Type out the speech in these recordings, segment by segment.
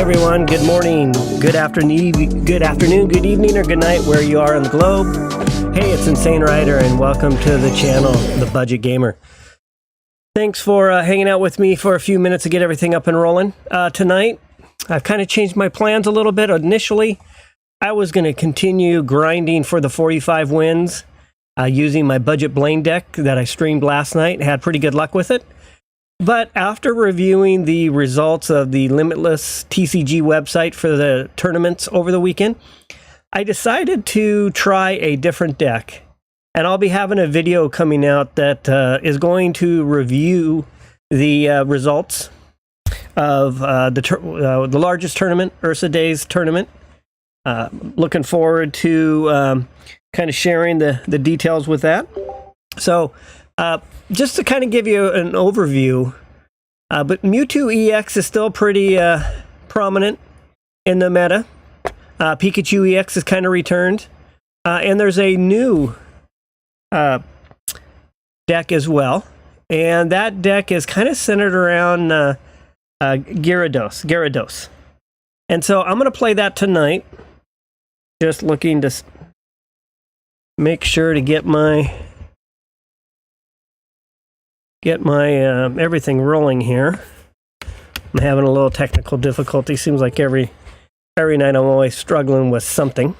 everyone. Good morning, good afternoon, good evening, or good night, where you are on the globe. Hey, it's Insane Rider, and welcome to the channel, The Budget Gamer. Thanks for hanging out with me for a few minutes to get everything up and rolling. Tonight, I've kind of changed my plans a little bit. Initially, I was going to continue grinding for the 45 wins using my budget Blaine deck that I streamed last night. Had pretty good luck with it. But after reviewing the results of the Limitless TCG website for the tournaments over the weekend, I decided to try a different deck. And I'll be having a video coming out that is going to review the results of the largest tournament, Ursa Days tournament. Looking forward to kind of sharing the details with that. So, just to kind of give you an overview, but Mewtwo EX is still pretty prominent in the meta. Pikachu EX is kind of returned. And there's a new deck as well. And that deck is kind of centered around Gyarados. And so I'm going to play that tonight. Just looking to make sure to get my everything rolling here. I'm having a little technical difficulty. Seems like every night I'm always struggling with something.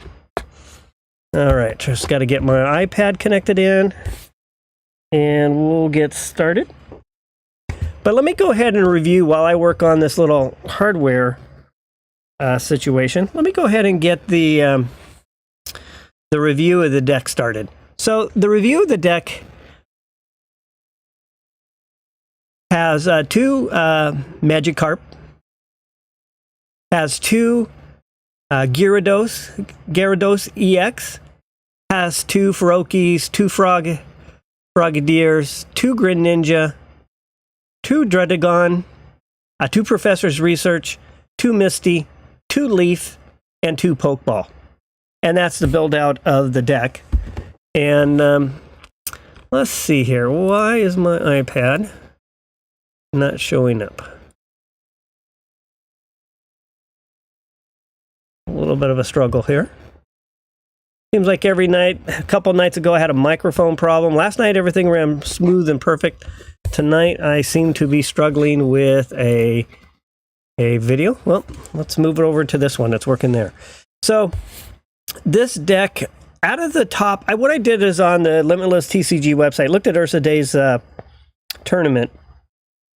All right, just got to get my iPad connected in, and we'll get started. But let me go ahead and review while I work on this little hardware situation. Let me go ahead and get the review of the deck started. So the review of the deck has two Magikarp, has two Gyarados EX, has two Ferokis, two Frogadiers, two Greninja, two Druddigon, two Professor's Research, two Misty, two Leaf, and two Pokeball. And that's the build out of the deck. And let's see here. Why is my iPad not showing up? A little bit of a struggle here. Seems like every night, a couple nights ago, I had a microphone problem. Last night, everything ran smooth and perfect. Tonight, I seem to be struggling with a video. Well, let's move it over to this one that's working there. So, this deck, out of the top, what I did is on the Limitless TCG website, looked at Ursa Day's tournament,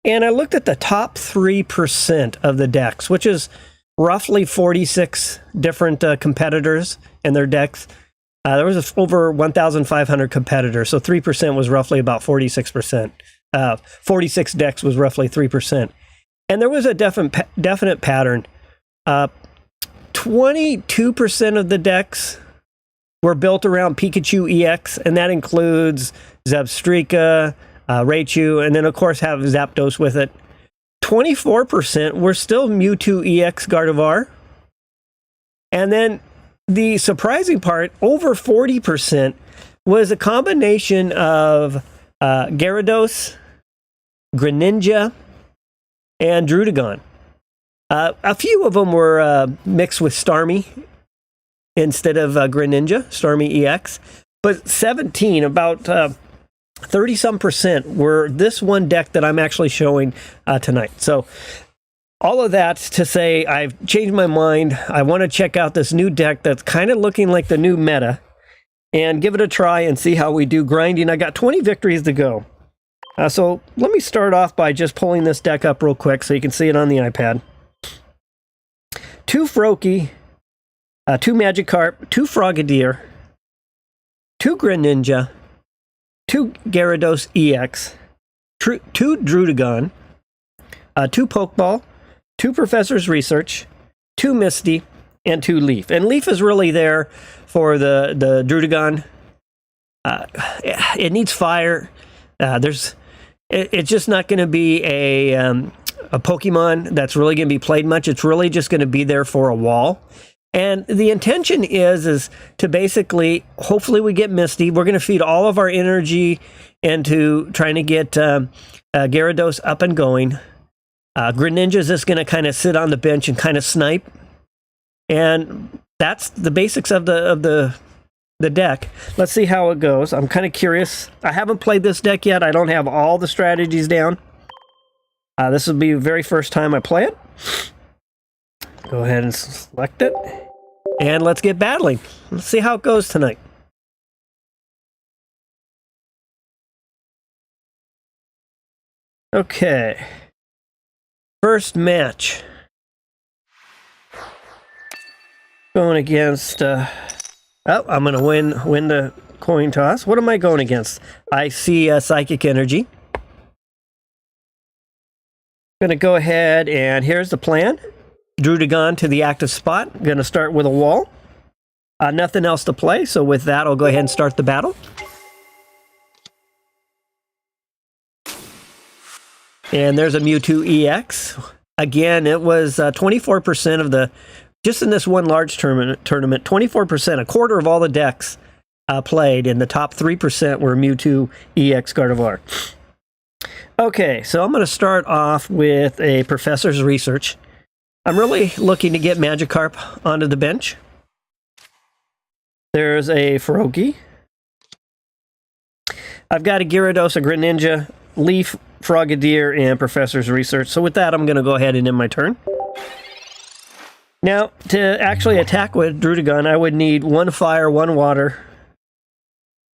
and I looked at the top 3% of the decks, which is roughly 46 different competitors and their decks. There was over 1,500 competitors, so 3% was roughly about 46%. 46 decks was roughly 3%. And there was a definite pattern. 22% of the decks were built around Pikachu EX, and that includes Zebstrika, Raichu, and then of course have Zapdos with it. 24% were still Mewtwo EX Gardevoir. And then the surprising part, over 40%, was a combination of Gyarados, Greninja, and Druddigon. A few of them were mixed with Starmie instead of Greninja, Starmie EX. But 17, about 30-some% were this one deck that I'm actually showing tonight. So all of that to say I've changed my mind. I want to check out this new deck that's kind of looking like the new meta and give it a try and see how we do grinding. I got 20 victories to go. So let me start off by just pulling this deck up real quick so you can see it on the iPad. Two Froakie, two Magikarp, two Frogadier, two Greninja, two Gyarados EX, two Druddigon, two Pokeball, two Professor's Research, two Misty, and two Leaf. And Leaf is really there for the Druddigon. It needs fire. It's just not going to be a Pokemon that's really going to be played much. It's really just going to be there for a wall. And the intention is to basically, hopefully we get Misty. We're going to feed all of our energy into trying to get Gyarados up and going. Greninja is just going to kind of sit on the bench and kind of snipe. And that's the basics of the deck. Let's see how it goes. I'm kind of curious. I haven't played this deck yet. I don't have all the strategies down. This will be the very first time I play it. Go ahead and select it. And let's get battling. Let's see how it goes tonight. Okay. First match. Going against... oh, I'm going to win the coin toss. What am I going against? I see Psychic Energy. Going to go ahead and here's the plan. Druddigon to the active spot. Going to start with a wall. Nothing else to play, so with that, I'll go ahead and start the battle. And there's a Mewtwo EX. Again, it was 24% of the... Just in this one large tournament, 24%, a quarter of all the decks played, and the top 3% were Mewtwo EX Gardevoir. Okay, so I'm going to start off with a Professor's Research. I'm really looking to get Magikarp onto the bench. There's a Feroki. I've got a Gyarados, a Greninja, Leaf, Frogadier, and Professor's Research. So with that, I'm going to go ahead and end my turn. Now, to actually attack with Druddigon, I would need 1 fire, 1 water,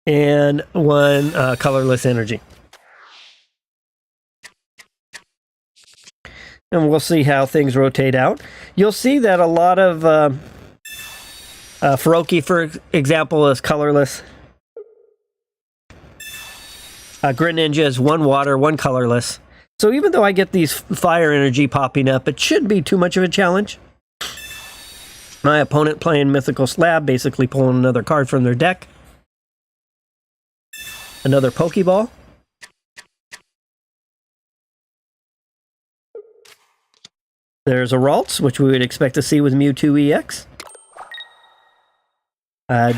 and 1 colorless energy. And we'll see how things rotate out. You'll see that a lot of Feroki, for example, is colorless. Greninja is 1 water, 1 colorless. So even though I get these fire energy popping up, it shouldn't be too much of a challenge. My opponent playing Mythical Slab, basically pulling another card from their deck. Another Pokeball. There's a Ralts, which we would expect to see with Mewtwo EX.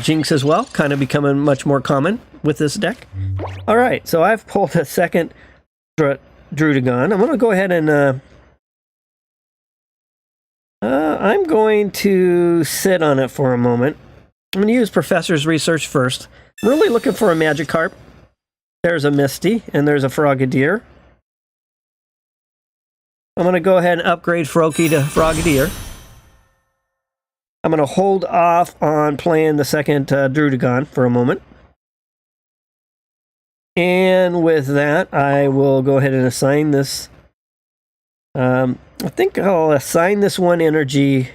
Jinx as well, kind of becoming much more common with this deck. Alright, so I've pulled a second Druddigon. I'm going to go ahead and... I'm going to sit on it for a moment. I'm going to use Professor's Research first. I'm really looking for a Magikarp. There's a Misty, and there's a Frogadier. I'm going to go ahead and upgrade Feroki to Frogadier. I'm going to hold off on playing the second Druddigon for a moment. And with that, I will go ahead and assign this... I think I'll assign this 1 energy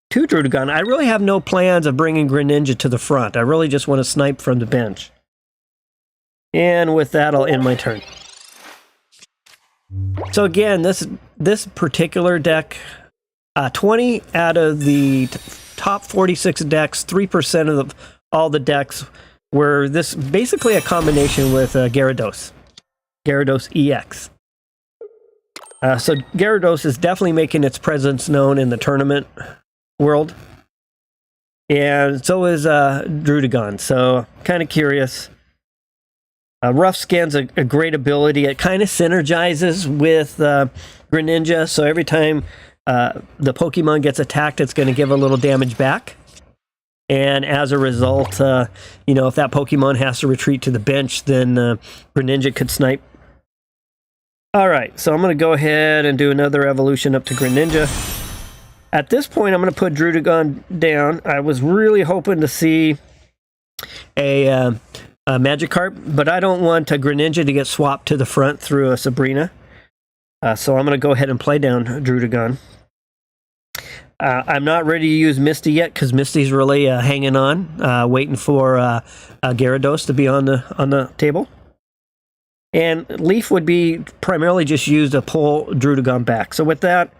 to Druddigon. I really have no plans of bringing Greninja to the front. I really just want to snipe from the bench. And with that, I'll end my turn. So again, this particular deck, 20 out of the top 46 decks, 3% of all the decks were this basically a combination with Gyarados. Gyarados EX. So Gyarados is definitely making its presence known in the tournament world. And so is Druddigon. So kind of curious. Rough Skin's a great ability. It kind of synergizes with Greninja. So every time the Pokemon gets attacked, it's going to give a little damage back. And as a result, you know, if that Pokemon has to retreat to the bench, then Greninja could snipe. Alright, so I'm going to go ahead and do another evolution up to Greninja. At this point, I'm going to put Druddigon down. I was really hoping to see a Magikarp, but I don't want a Greninja to get swapped to the front through a Sabrina. So I'm going to go ahead and play down Druddigon. I'm not ready to use Misty yet, because Misty's really hanging on, waiting for Gyarados to be on the table. And Leaf would be primarily just used to pull Druddigon back. So with that,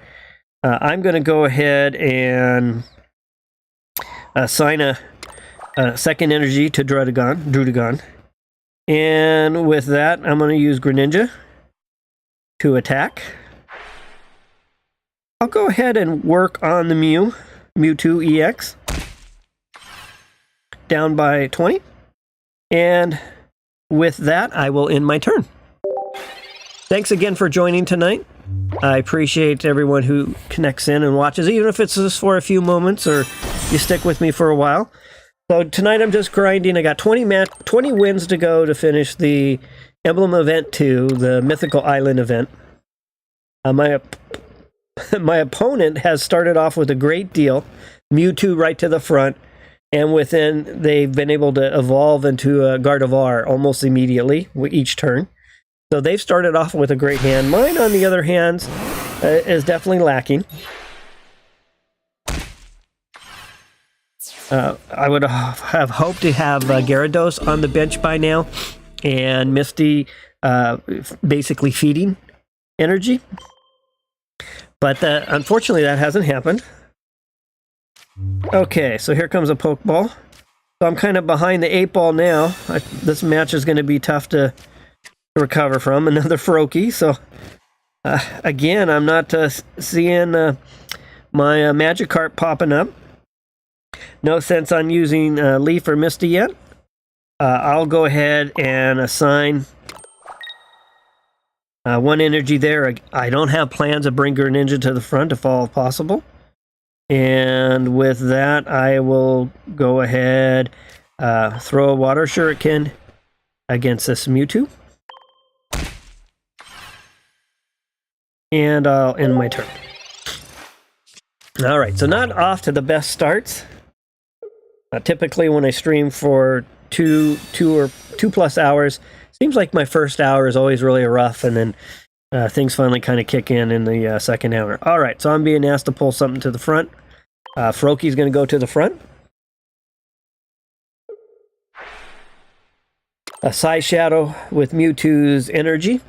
I'm going to go ahead and assign a second energy to Druddigon. And with that, I'm going to use Greninja to attack. I'll go ahead and work on the Mewtwo EX. Down by 20. And with that, I will end my turn. Thanks again for joining tonight. I appreciate everyone who connects in and watches, even if it's just for a few moments or you stick with me for a while. So tonight I'm just grinding. I got 20 wins to go to finish the Emblem Event 2, the Mythical Island event. My opponent has started off with a great deal, Mewtwo right to the front, and they've been able to evolve into a Gardevoir almost immediately with each turn. So they've started off with a great hand. Mine, on the other hand, is definitely lacking. I would have hoped to have Gyarados on the bench by now, and Misty basically feeding energy. But unfortunately, that hasn't happened. Okay, so here comes a Pokeball. So I'm kind of behind the 8-ball now. This match is going to be tough to recover from. Another Froakie. So again, I'm not seeing my Magikarp popping up. No sense on using Leaf or Misty yet. I'll go ahead and assign 1 energy there. I don't have plans to bring Greninja to the front if all possible. And with that, I will go ahead, throw a Water Shuriken against this Mewtwo. And I'll end my turn. Alright, so not off to the best starts. Typically when I stream for two plus hours, seems like my first hour is always really rough, and then things finally kind of kick in the second hour. Alright, so I'm being asked to pull something to the front. Froakie's going to go to the front. A Psy Shadow with Mewtwo's energy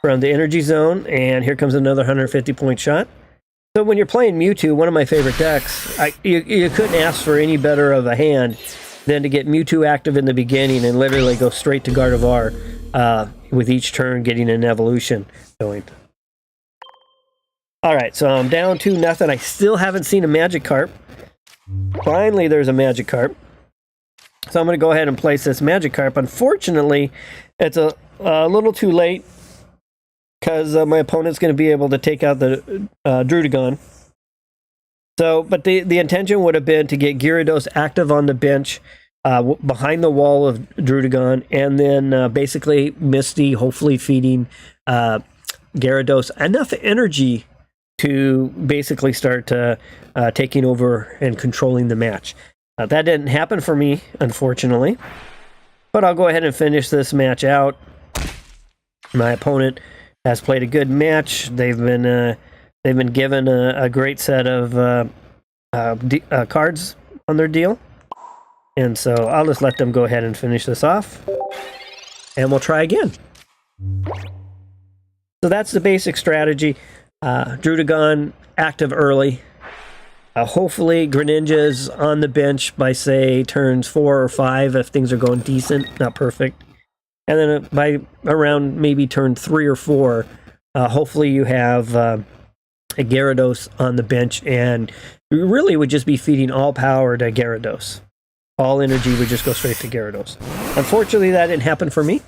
from the energy zone, and here comes another 150 point shot. So when you're playing Mewtwo, one of my favorite decks, you couldn't ask for any better of a hand than to get Mewtwo active in the beginning and literally go straight to Gardevoir with each turn getting an evolution going. Alright, so I'm down 2-0. I still haven't seen a Magikarp. Finally, there's a Magikarp. So I'm going to go ahead and place this Magikarp. Unfortunately, it's a little too late, because my opponent's going to be able to take out the Druddigon. So, but the intention would have been to get Gyarados active on the bench behind the wall of Druddigon, and then basically Misty hopefully feeding Gyarados enough energy to basically start taking over and controlling the match. That didn't happen for me, unfortunately. But I'll go ahead and finish this match out. My opponent has played a good match. They've been given a great set of cards on their deal, and so I'll just let them go ahead and finish this off, and we'll try again. So that's the basic strategy. Druddigon active early. Hopefully Greninja's on the bench by, say, turns 4 or 5 if things are going decent, not perfect. And then by around maybe turn 3 or 4, hopefully you have a Gyarados on the bench, and you really would just be feeding all power to Gyarados. All energy would just go straight to Gyarados. Unfortunately, that didn't happen for me.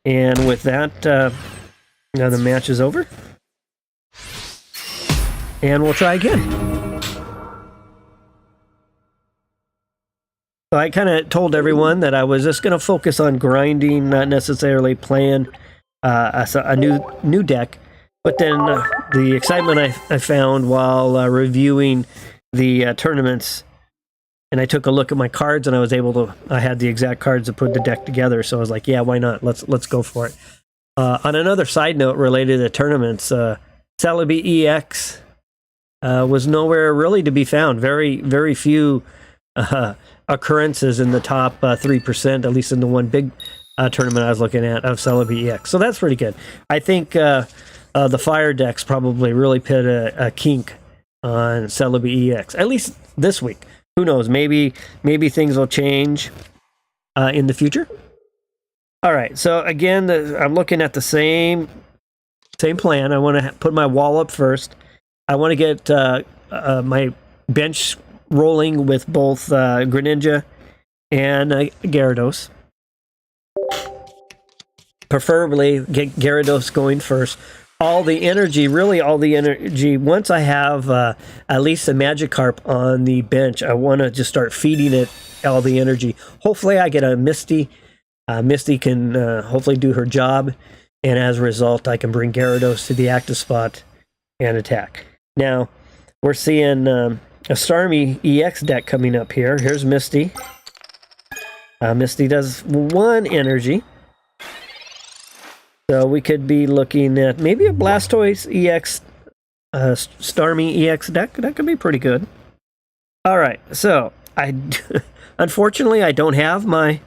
And with that, now the match is over. And we'll try again. So I kind of told everyone that I was just going to focus on grinding, not necessarily playing a new deck. But then the excitement I found while reviewing the tournaments, and I took a look at my cards, and I was able to. I had the exact cards to put the deck together. So I was like, yeah, why not? Let's go for it. On another side note related to tournaments, Celebi EX was nowhere really to be found. Very few occurrences in the top 3%, at least in the one big tournament I was looking at of Celebi EX. So that's pretty good. I think the Fire decks probably really put a kink on Celebi EX, at least this week. Who knows? Maybe things will change in the future. All right. So again, I'm looking at the same plan. I want to put my wall up first. I want to get my bench rolling with both Greninja and Gyarados. preferably get Gyarados going first. All the energy, once I have at least a Magikarp on the bench, I want to just start feeding it all the energy. Hopefully I get a Misty. Misty can hopefully do her job, and as a result, I can bring Gyarados to the active spot and attack. Now, we're seeing a Starmie EX deck coming up here. Here's Misty. Misty does 1 energy. So we could be looking at maybe a Blastoise EX, Starmie EX deck. That could be pretty good. All right, so unfortunately I don't have my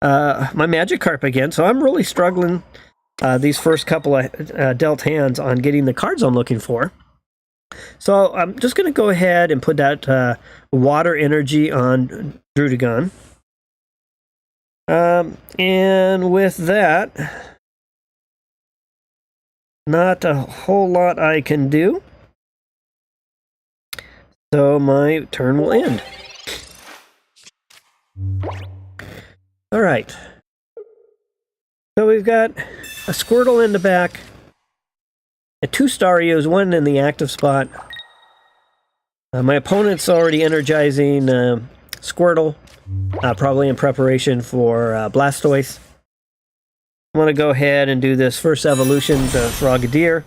my Magikarp again, so I'm really struggling these first couple of dealt hands on getting the cards I'm looking for. So I'm just going to go ahead and put that water energy on Druddigon. And with that, not a whole lot I can do. So my turn will end. All right. So we've got a Squirtle in the back, and 2 Starios, 1 in the active spot. My opponent's already energizing Squirtle, probably in preparation for Blastoise. I'm going to go ahead and do this first evolution to Frogadier.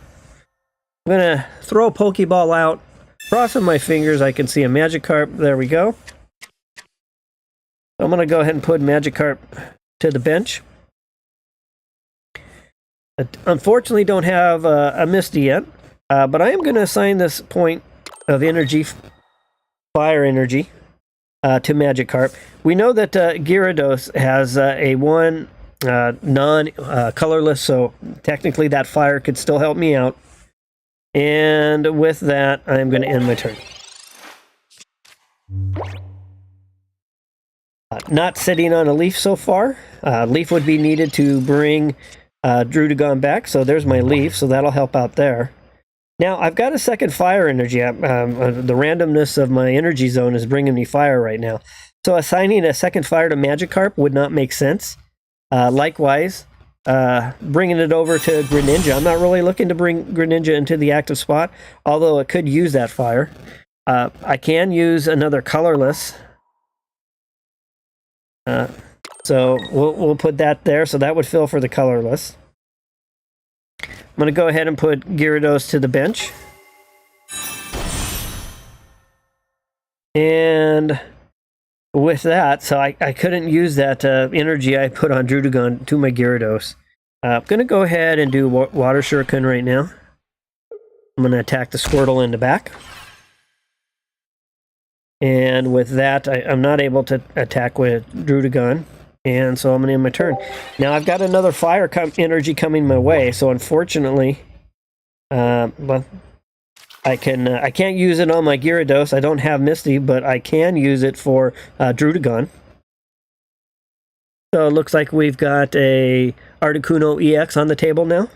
I'm going to throw a Pokeball out. Crossing my fingers, I can see a Magikarp. There we go. I'm going to go ahead and put Magikarp to the bench. I unfortunately don't have a Misty yet, but I am going to assign this point of energy, fire energy, to Magikarp. We know that Gyarados has a 1 non-colorless, so technically that fire could still help me out. And with that, I'm going to end my turn. Not sitting on a leaf so far. Leaf would be needed to bring Druddigon back, so there's my leaf, so that'll help out there. Now, I've got a second fire energy. The randomness of my energy zone is bringing me fire right now. So assigning a second fire to Magikarp would not make sense. Likewise, bringing it over to Greninja. I'm not really looking to bring Greninja into the active spot, although it could use that fire. I can use another colorless. So we'll put that there, so that would fill for the colorless. I'm going to go ahead and put Gyarados to the bench. And with that, so I couldn't use that energy I put on Druddigon to my Gyarados. I'm going to go ahead and do Water Shuriken right now. I'm going to attack the Squirtle in the back. And with that, I'm not able to attack with Druddigon. And so I'm going to end my turn. Now I've got another fire energy coming my way, so unfortunately, well, I can't use it on my Gyarados. I don't have Misty, but I can use it for Druddigon. So it looks like we've got a Articuno EX on the table now.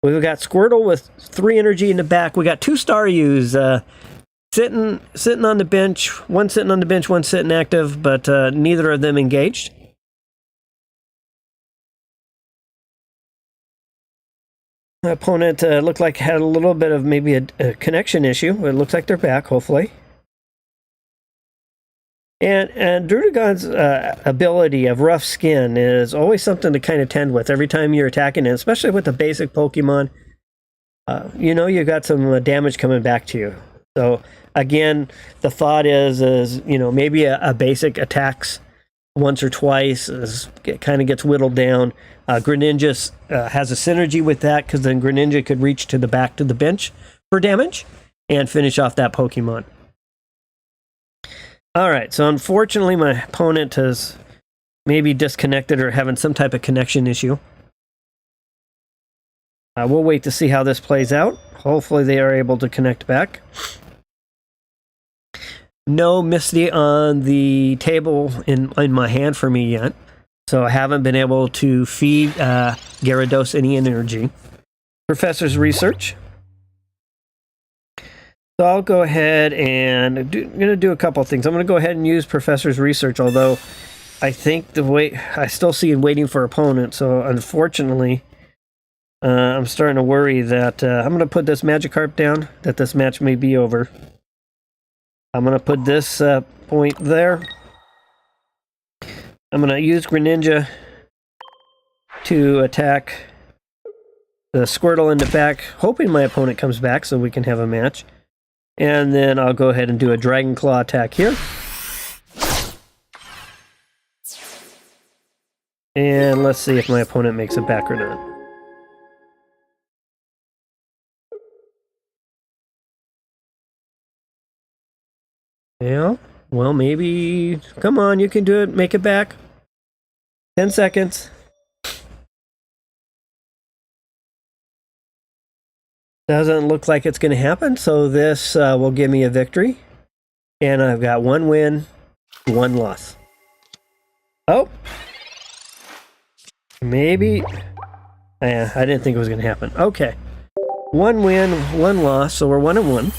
We've got Squirtle with 3 energy in the back. We got 2 Staryus sitting on the bench. One sitting on the bench, one sitting active, but neither of them engaged. My opponent looked like had a little bit of maybe a connection issue. It looks like they're back, hopefully. And Druddigon's ability of rough skin is always something to kind of tend with every time you're attacking it, especially with the basic Pokemon. You know you've got some damage coming back to you. So again, the thought is you know, maybe a basic attacks once or twice, kind of gets whittled down. Greninja has a synergy with that, because then Greninja could reach to the back to the bench for damage and finish off that Pokemon. Alright, so unfortunately my opponent has maybe disconnected or having some type of connection issue. We'll wait to see how this plays out. Hopefully they are able to connect back. No Misty on the table in my hand for me yet, so I haven't been able to feed Gyarados any energy. Professor's Research. So I'll go ahead and I'm going to do a couple of things. I'm going to go ahead and use Professor's Research, although I think I still see waiting for opponent, so unfortunately, I'm starting to worry that I'm going to put this Magikarp down, that this match may be over. I'm going to put this point there. I'm going to use Greninja to attack the Squirtle in the back, hoping my opponent comes back so we can have a match. And then I'll go ahead and do a Dragon Claw attack here. And let's see if my opponent makes it back or not. Yeah, well, maybe... Come on, you can do it. Make it back. 10 seconds. Doesn't look like it's going to happen, so this will give me a victory. And I've got 1 win, 1 loss. Oh! Maybe... I didn't think it was going to happen. Okay. 1 win, 1 loss, so we're 1-1.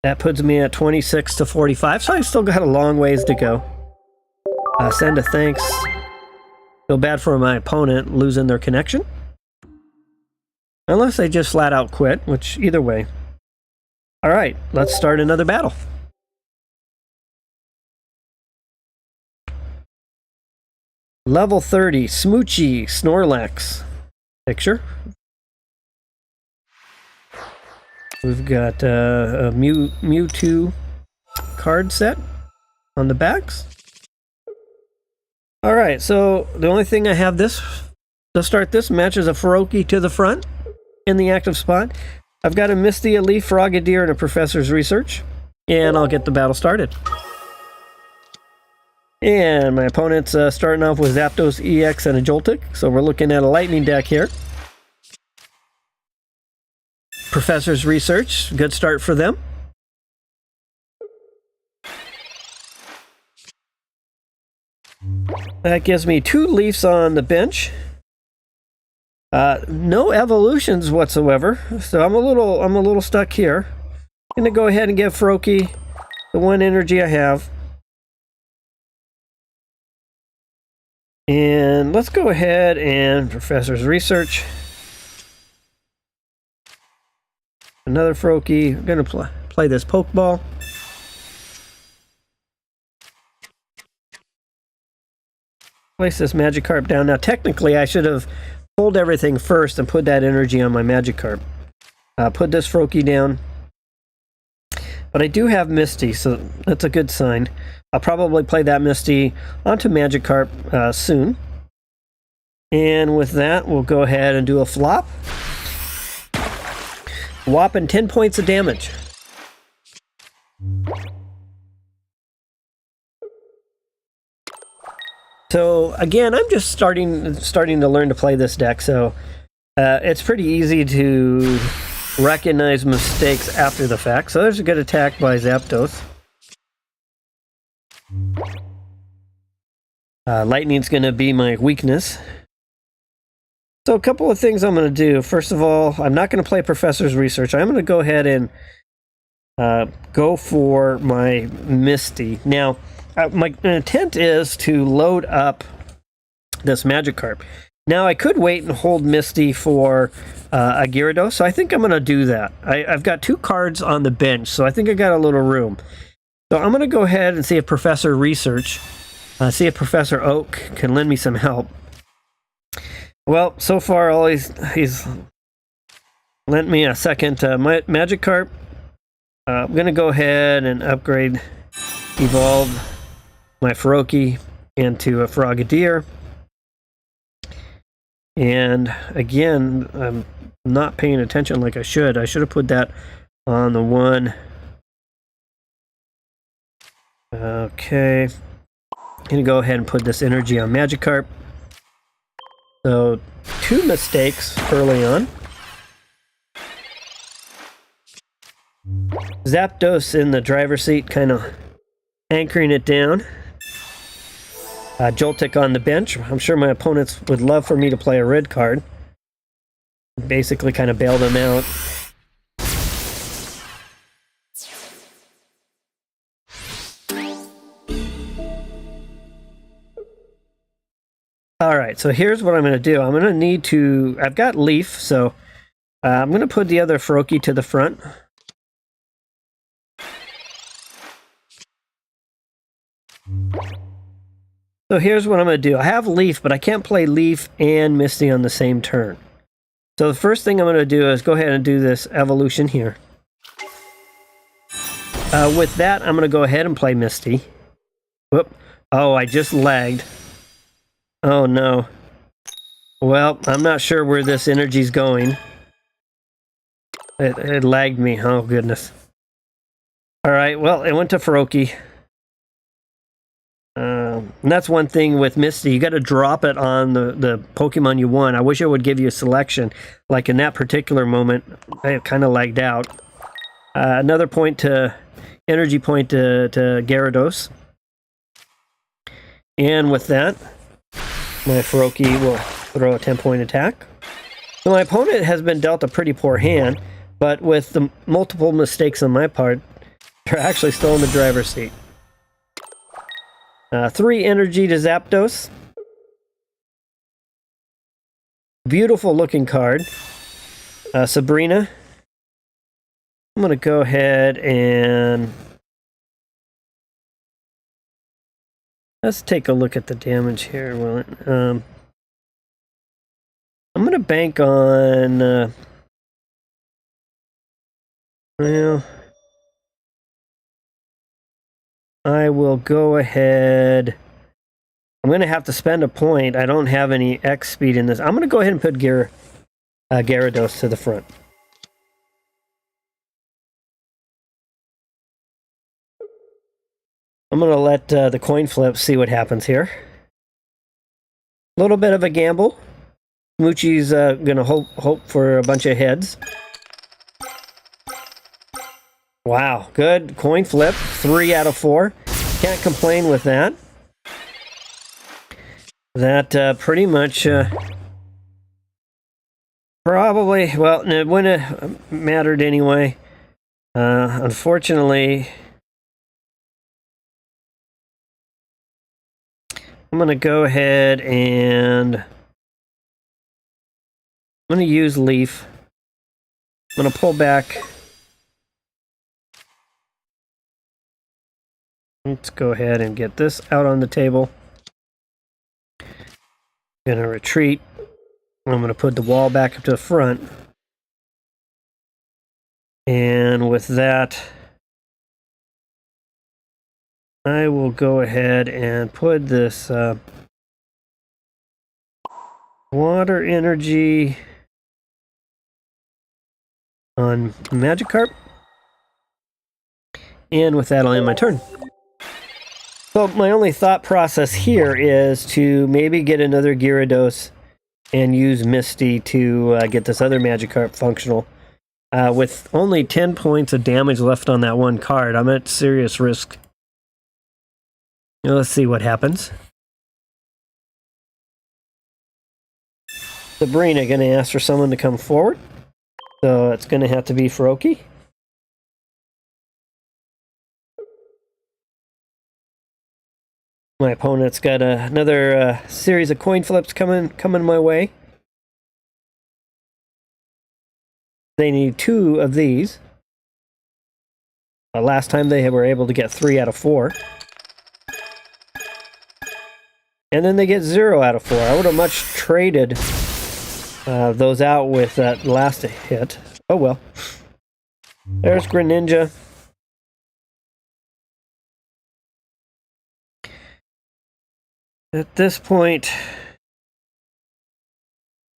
That puts me at 26-45, so I still got a long ways to go. Send a thanks. Feel bad for my opponent losing their connection. Unless they just flat out quit, which either way. Alright, let's start another battle. Level 30, Smoochie, Snorlax. Picture. We've got a Mewtwo card set on the backs. Alright, so the only thing I have to start this match is a Feroki to the front in the active spot. I've got a Misty, a Leaf, Frogadier, and a Professor's Research. And I'll get the battle started. And my opponent's starting off with Zapdos, EX, and a Joltik. So we're looking at a Lightning deck here. Professor's Research, good start for them. That gives me 2 Leafs on the bench. No evolutions whatsoever, so I'm a little stuck here. I'm gonna go ahead and give Feroki the 1 energy I have. And let's go ahead and Professor's Research. Another Feroki. I'm going to play this Pokeball. Place this Magikarp down. Now, technically, I should have pulled everything first and put that energy on my Magikarp. Put this Feroki down. But I do have Misty, so that's a good sign. I'll probably play that Misty onto Magikarp soon. And with that, we'll go ahead and do a flop. Whopping 10 points of damage. So again, I'm just starting to learn to play this deck, so it's pretty easy to recognize mistakes after the fact. So there's a good attack by Zapdos. Lightning's going to be my weakness. So a couple of things I'm going to do. First of all, I'm not going to play Professor's Research. I'm going to go ahead and go for my Misty. Now, my intent is to load up this Magikarp. Now, I could wait and hold Misty for a Gyarados, so I think I'm going to do that. I've got 2 cards on the bench, so I think I got a little room. So I'm going to go ahead and see if Professor Research, see if Professor Oak can lend me some help. Well, so far, all he's lent me a second Magikarp. I'm going to go ahead and upgrade, evolve my Feroki into a Frogadier. And again, I'm not paying attention like I should. I should have put that on the 1. Okay. I'm going to go ahead and put this energy on Magikarp. So, 2 mistakes early on. Zapdos in the driver's seat, kind of anchoring it down. Joltik on the bench. I'm sure my opponents would love for me to play a red card. Basically kind of bail them out. All right, so here's what I'm going to do. I'm going to need to... I've got Leaf, so I'm going to put the other Froakie to the front. So here's what I'm going to do. I have Leaf, but I can't play Leaf and Misty on the same turn. So the first thing I'm going to do is go ahead and do this evolution here. With that, I'm going to go ahead and play Misty. Whoop. Oh, I just lagged. Oh, no. Well, I'm not sure where this energy's going. It lagged me. Oh, goodness. All right, well, it went to Froakie. And that's one thing with Misty. You got to drop it on the Pokemon you want. I wish it would give you a selection. Like in that particular moment, it kind of lagged out. Another point to... Energy point to Gyarados. And with that, my Froakie will throw a 10-point attack. So my opponent has been dealt a pretty poor hand, but with the multiple mistakes on my part, they're actually still in the driver's seat. 3 energy to Zapdos. Beautiful looking card. Sabrina. I'm going to go ahead and... let's take a look at the damage here. I'm going to bank on... well... I will go ahead... I'm going to have to spend a point. I don't have any X speed in this. I'm going to go ahead and put Gyarados to the front. I'm going to let the coin flip see what happens here. A little bit of a gamble. Smoochie's going to hope for a bunch of heads. Wow, good coin flip. 3 out of 4. Can't complain with that. That pretty much probably, well, it wouldn't have mattered anyway. Unfortunately... I'm going to go ahead and... I'm going to use Leaf. I'm going to pull back. Let's go ahead and get this out on the table. I'm going to retreat. I'm going to put the wall back up to the front. And with that... I will go ahead and put this water energy on Magikarp. And with that, I'll end my turn. So my only thought process here is to maybe get another Gyarados and use Misty to get this other Magikarp functional. With only 10 points of damage left on that one card, I'm at serious risk. Let's see what happens. Sabrina going to ask for someone to come forward. So it's going to have to be Froakie. My opponent's got another series of coin flips coming my way. They need 2 of these. Last time they were able to get 3 out of 4. And then they get 0 out of 4. I would have much traded those out with that last hit. Oh well. There's Greninja. At this point,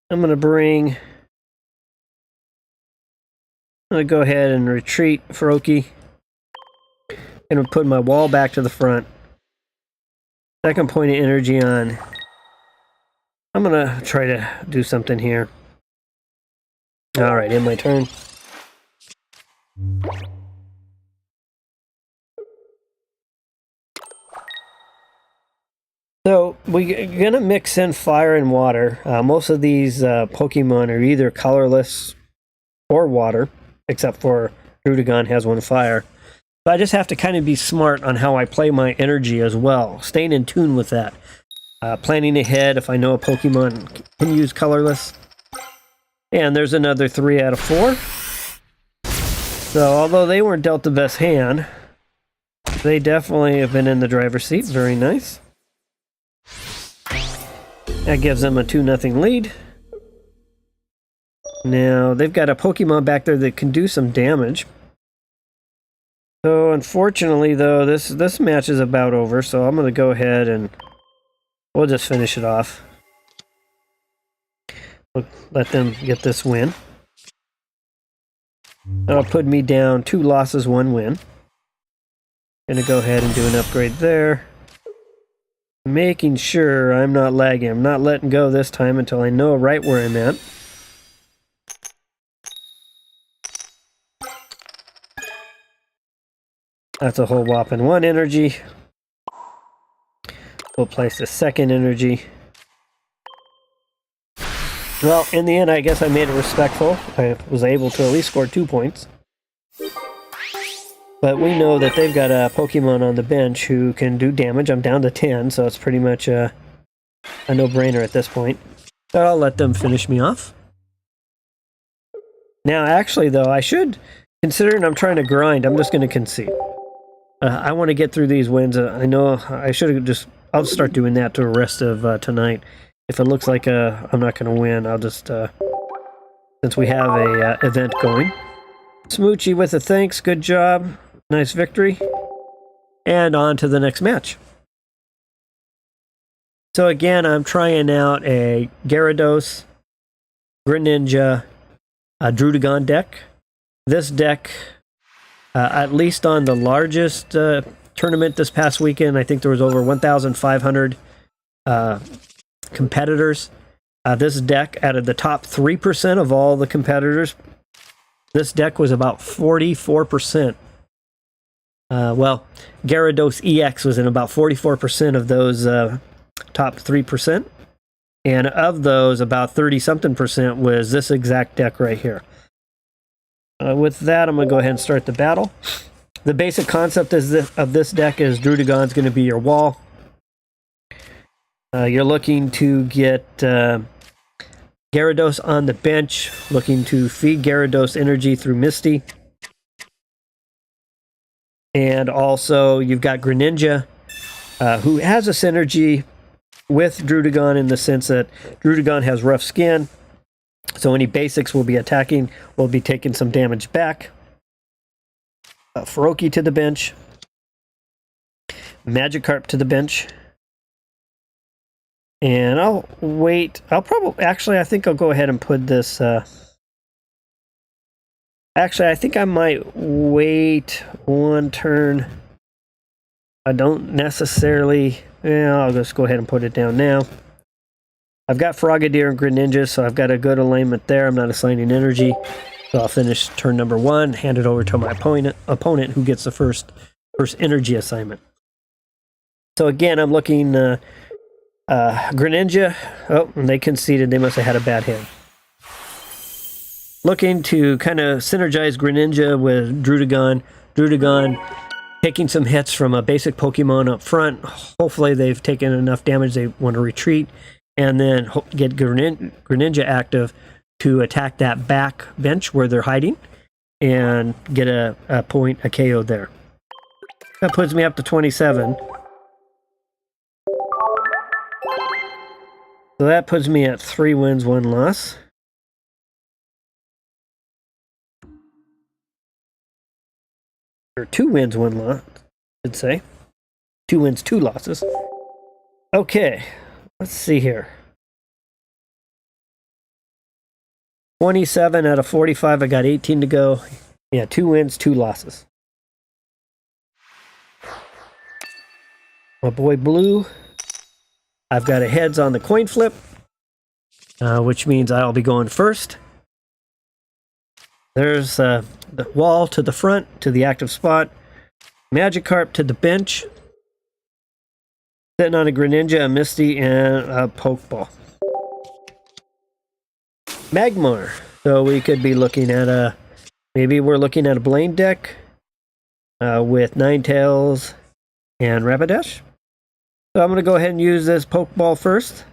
I'm going to go ahead and retreat Froakie. And put my wall back to the front. Second point of energy on. I'm gonna try to do something here. Alright, in my turn. So we're gonna mix in fire and water. Most of these Pokemon are either colorless or water, except for Druddigon has 1 fire. But I just have to kind of be smart on how I play my energy as well, staying in tune with that. planning ahead if I know a Pokemon can use colorless. And there's another 3 out of 4. So although they weren't dealt the best hand, they definitely have been in the driver's seat. Very nice. That gives them a 2-0 lead. Now, they've got a Pokemon back there that can do some damage. So, unfortunately, though, this match is about over, so I'm going to go ahead and we'll just finish it off. Let them get this win. That'll put me down 2 losses, 1 win. Gonna go ahead and do an upgrade there. Making sure I'm not lagging. I'm not letting go this time until I know right where I'm at. That's a whole whopping 1 energy. We'll place the 2nd energy. Well, in the end, I guess I made it respectful. I was able to at least score 2 points. But we know that they've got a Pokemon on the bench who can do damage. I'm down to 10, so it's pretty much a no-brainer at this point. So I'll let them finish me off. Now, actually, though, I should, considering I'm trying to grind, I'm just going to concede. I want to get through these wins. I know I should have just... I'll start doing that to the rest of tonight. If it looks like I'm not going to win, I'll just... since we have a event going. Smoochie with a thanks. Good job. Nice victory. And on to the next match. So again, I'm trying out a Gyarados, Greninja, Druddigon deck. This deck, at least on the largest tournament this past weekend, I think there was over 1,500 competitors. This deck, out of the top 3% of all the competitors, this deck was about 44%. Well, Gyarados EX was in about 44% of those top 3%. And of those, about 30-something% was this exact deck right here. With that, I'm going to go ahead and start the battle. The basic concept of this deck is Druddigon's going to be your wall. You're looking to get Gyarados on the bench, looking to feed Gyarados energy through Misty. And also, you've got Greninja, who has a synergy with Druddigon in the sense that Druddigon has rough skin. So any basics will be attacking, will be taking some damage back. Faroki to the bench. Magikarp to the bench. And I'll wait. I'll probably... Actually, I think I'll go ahead and put this... Actually, I think I might wait 1 turn. I don't necessarily... Yeah, I'll just go ahead and put it down now. I've got Frogadier and Greninja, so I've got a good alignment there. I'm not assigning energy. So I'll finish turn number 1, hand it over to my opponent who gets the first energy assignment. So again, I'm looking... Greninja... Oh, and they conceded. They must have had a bad hand. Looking to kind of synergize Greninja with Druddigon. Druddigon taking some hits from a basic Pokemon up front. Hopefully they've taken enough damage they want to retreat. And then get Greninja active to attack that back bench where they're hiding. And get a KO there. That puts me up to 27. So that puts me at 3 wins, 1 loss. Or 2 wins, 1 loss, I should say. 2 wins, 2 losses. Okay, let's see here. 27 out of 45. I got 18 to go. Yeah, 2 wins, 2 losses. My boy Blue. I've got a heads on the coin flip, which means I'll be going first. There's the wall to the front, to the active spot. Magikarp to the bench. Sitting on a Greninja, a Misty, and a Pokeball. Magmar. So we could be looking at maybe we're looking at a Blaine deck with Ninetales and Rapidash. So I'm going to go ahead and use this Pokeball first.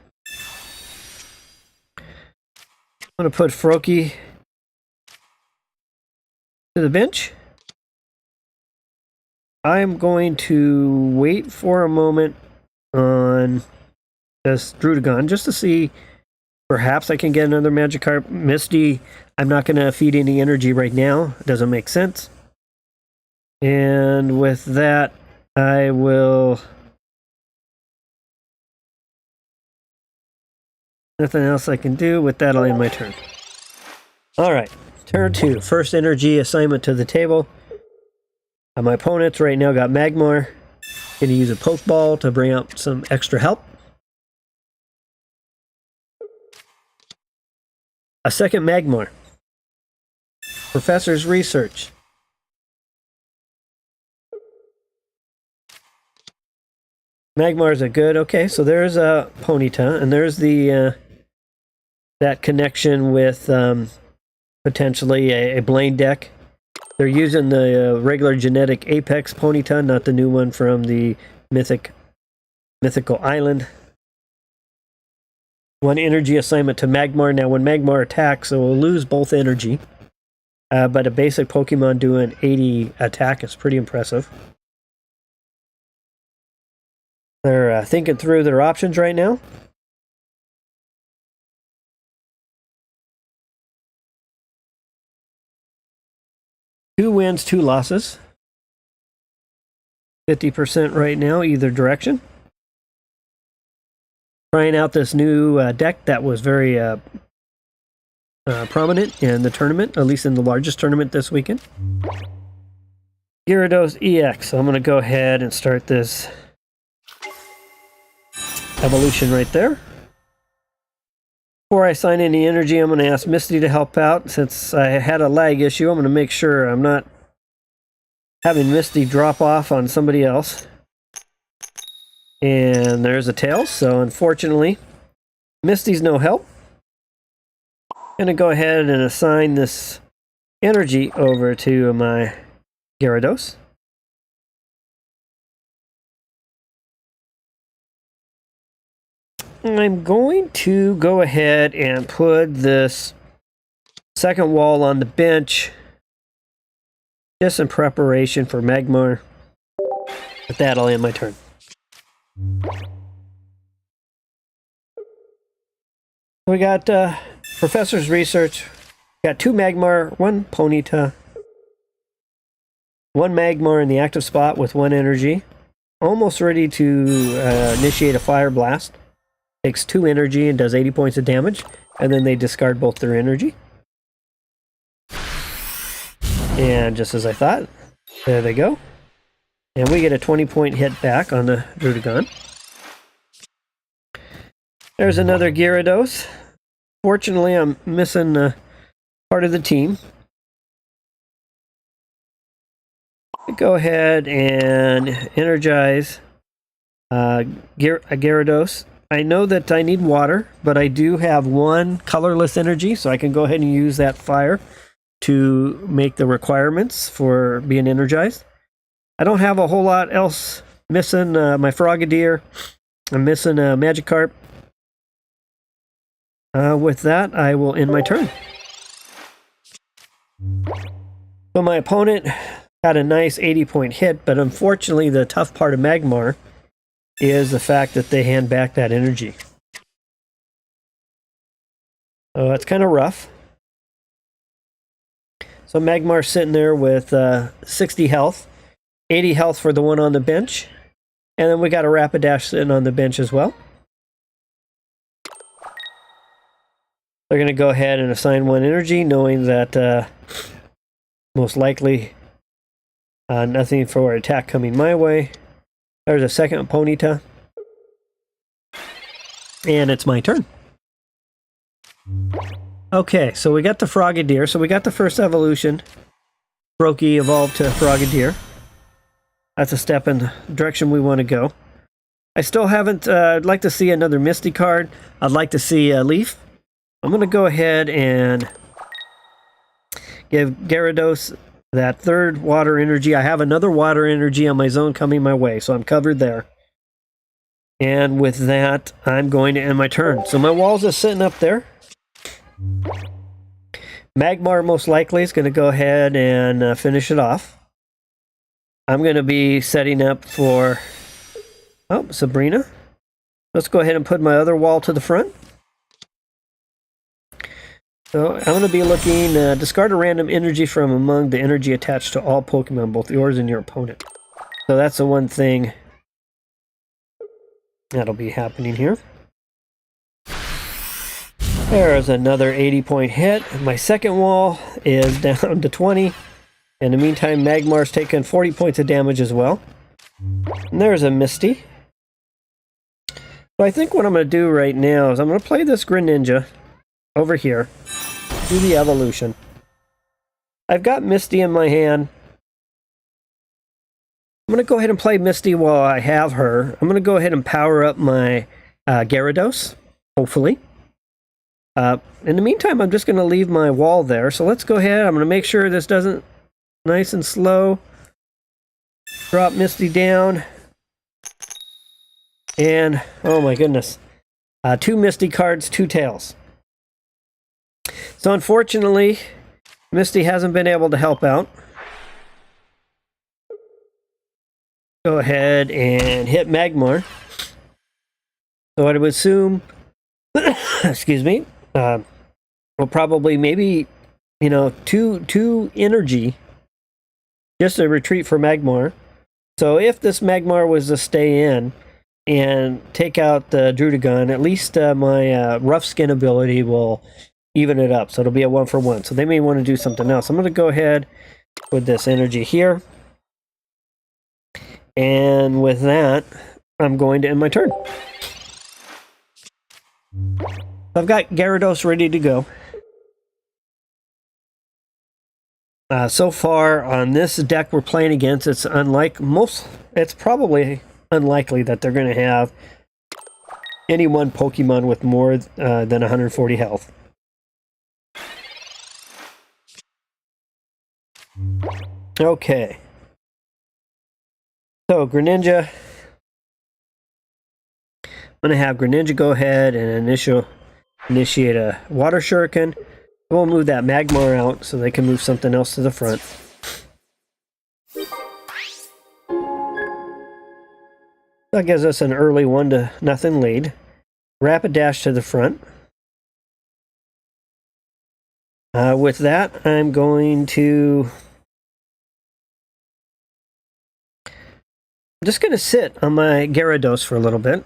I'm going to put Froakie to the bench. I'm going to wait for a moment on this Druddigon just to see perhaps I can get another Magikarp. Misty, I'm not going to feed any energy right now. It doesn't make sense. And with that, I will... Nothing else I can do. With that, I'll end my turn. Alright, turn 2. First energy assignment to the table. My opponents right now got Magmar. Going to use a Pokeball to bring out some extra help. A second Magmar. Professor's Research. Magmars are good. Okay, so there's a Ponyta, and there's the that connection with potentially a Blaine deck. They're using the regular genetic Apex Ponyta, not the new one from the Mythical Island. One energy assignment to Magmar. Now, when Magmar attacks, it will lose both energy. But a basic Pokemon doing 80 attack is pretty impressive. They're thinking through their options right now. Two wins, 2 losses. 50% right now, either direction. Trying out this new deck that was very prominent in the tournament, at least in the largest tournament this weekend. Gyarados EX. So I'm going to go ahead and start this evolution right there. Before I assign any energy, I'm going to ask Misty to help out. Since I had a lag issue, I'm going to make sure I'm not having Misty drop off on somebody else. And there's a tail, so unfortunately, Misty's no help. I'm going to go ahead and assign this energy over to my Gyarados. I'm going to go ahead and put this second wall on the bench just in preparation for Magmar. With that, I'll end my turn. We got Professor's Research. Got 2 Magmar, 1 Ponyta, 1 Magmar in the active spot with 1 energy. Almost ready to initiate a Fire Blast. Takes 2 energy and does 80 points of damage, and then they discard both their energy. And just as I thought, there they go. And we get a 20-point hit back on the Druddigon. There's another Gyarados. Fortunately, I'm missing part of the team. Go ahead and energize a Gyarados. I know that I need water, but I do have 1 colorless energy, so I can go ahead and use that fire to make the requirements for being energized. I don't have a whole lot else. Missing my Frogadier. I'm missing a Magikarp. With that, I will end my turn. So my opponent had a nice 80-point hit, but unfortunately the tough part of Magmar is the fact that they hand back that energy. So it's kind of rough. So Magmar's sitting there with 60 health, 80 health for the one on the bench, and then we got a Rapidash sitting on the bench as well. They're going to go ahead and assign 1 energy, knowing that most likely nothing for attack coming my way. There's a second Ponyta. And it's my turn. Okay, so we got the Frogadier. So we got the first evolution. Froakie evolved to Frogadier. That's a step in the direction we want to go. I still haven't... I'd like to see another Misty card. I'd like to see a Leaf. I'm going to go ahead and give Gyarados that 3rd water energy. I have another water energy on my zone coming my way, so I'm covered there. And with that, I'm going to end my turn. So my wall's just sitting up there. Magmar most likely is going to go ahead and finish it off. I'm going to be setting up for... Oh, Sabrina. Let's go ahead and put my other wall to the front. So I'm going to be looking, discard a random energy from among the energy attached to all Pokemon, both yours and your opponent. So that's the one thing that'll be happening here. There's another 80-point hit. My second wall is down to 20. In the meantime, Magmar's taken 40 points of damage as well. And there's a Misty. So I think what I'm going to do right now is I'm going to play this Greninja over here. Do the evolution. I've got Misty in my hand. I'm going to go ahead and play Misty while I have her. I'm going to go ahead and power up my Gyarados, hopefully. In the meantime, I'm just going to leave my wall there. So let's go ahead. I'm going to make sure this doesn't... Nice and slow. Drop Misty down. And, oh my goodness. 2 Misty cards, 2 tails. So unfortunately, Misty hasn't been able to help out. Go ahead and hit Magmar. So I would assume, excuse me, we'll probably maybe, you know, two energy just a retreat for Magmar. So if this Magmar was to stay in and take out the Druddigon, at least my rough skin ability will even it up. So it'll be a 1-for-1. So they may want to do something else. I'm going to go ahead with this energy here. And with that, I'm going to end my turn. I've got Gyarados ready to go. So far on this deck we're playing against, it's probably unlikely that they're going to have any one Pokemon with more than 140 health. Okay. So Greninja. I'm going to have Greninja go ahead and initiate a Water Shuriken. We'll move that Magmar out so they can move something else to the front. That gives us an early 1-0 lead. Rapid dash to the front. With that, I'm going to... I'm just going to sit on my Gyarados for a little bit.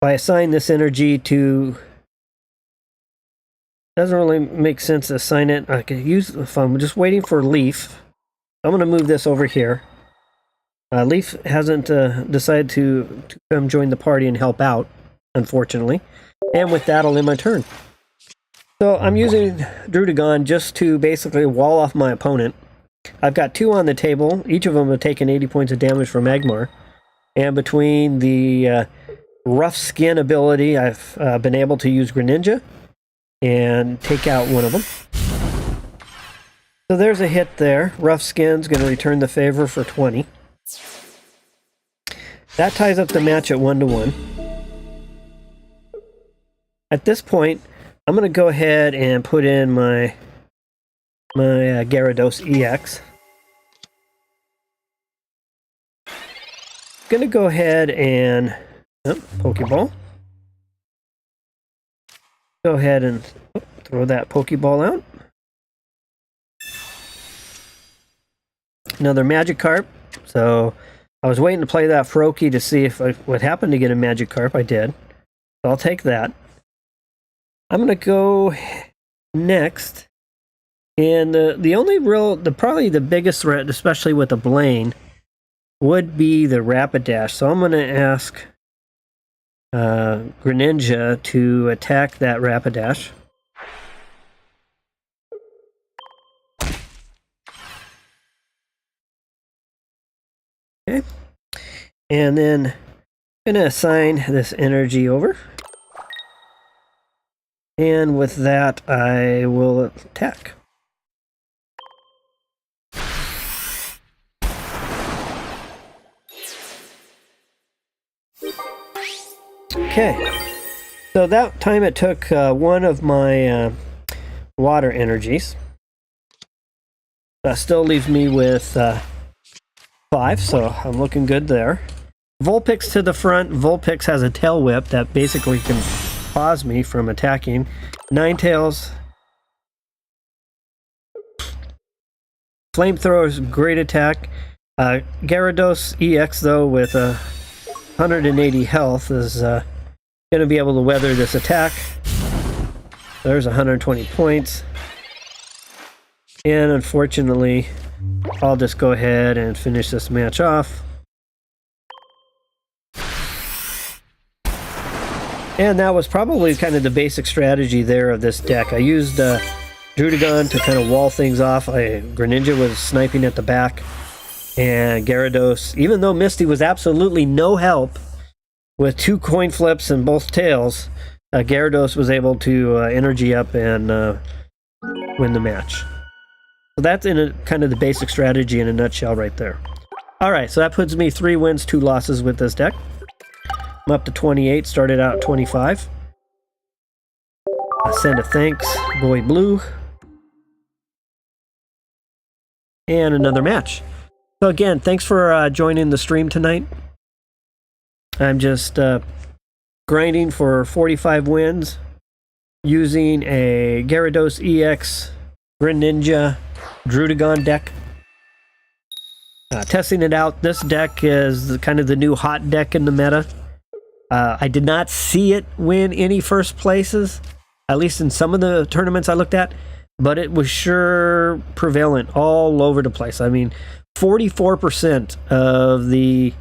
If I assign this energy to... Doesn't really make sense to assign it. I could use... If I'm just waiting for Leaf, I'm going to move this over here. Leaf hasn't decided to come join the party and help out, unfortunately. And with that, I'll end my turn. So I'm using Druddigon just to basically wall off my opponent. I've got 2 on the table. Each of them have taken 80 points of damage from Magmar. And between the rough skin ability, I've been able to use Greninja and take out one of them. So there's a hit there. Rough skin's going to return the favor for 20. That ties up the match at 1-1. At this point, I'm going to go ahead and put in my Gyarados EX. Going to go ahead and Pokeball. Go ahead and throw that Pokeball out. Another Magikarp. So I was waiting to play that Froakie to see if I would happen to get a Magikarp. I did. So I'll take that. I'm going to go next. And the only probably the biggest threat, especially with the Blaine, would be the Rapidash. So I'm going to ask Greninja to attack that Rapidash. Okay. And then I'm going to assign this energy over. And with that, I will attack. Okay. So that time it took one of my water energies. That still leaves me with 5, so I'm looking good there. Vulpix to the front. Vulpix has a tail whip that basically can pause me from attacking. Ninetales. Flamethrower's great attack. Gyarados EX, though, with 180 health, is going to be able to weather this attack. There's 120 points. And unfortunately, I'll just go ahead and finish this match off. And that was probably kind of the basic strategy there of this deck. I used Druddigon to kind of wall things off. Greninja was sniping at the back. And Gyarados, even though Misty was absolutely no help with 2 coin flips and both tails, Gyarados was able to energy up and win the match. So that's kind of the basic strategy in a nutshell right there. Alright, so that puts me 3 wins, 2 losses with this deck. I'm up to 28, started out at 25. Send a thanks, Boy Blue. And another match. So again, thanks for joining the stream tonight. I'm just grinding for 45 wins using a Gyarados EX Greninja Druddigon deck. Testing it out. This deck is kind of the new hot deck in the meta. I did not see it win any first places, at least in some of the tournaments I looked at, but it was sure prevalent all over the place. I mean, 44% of the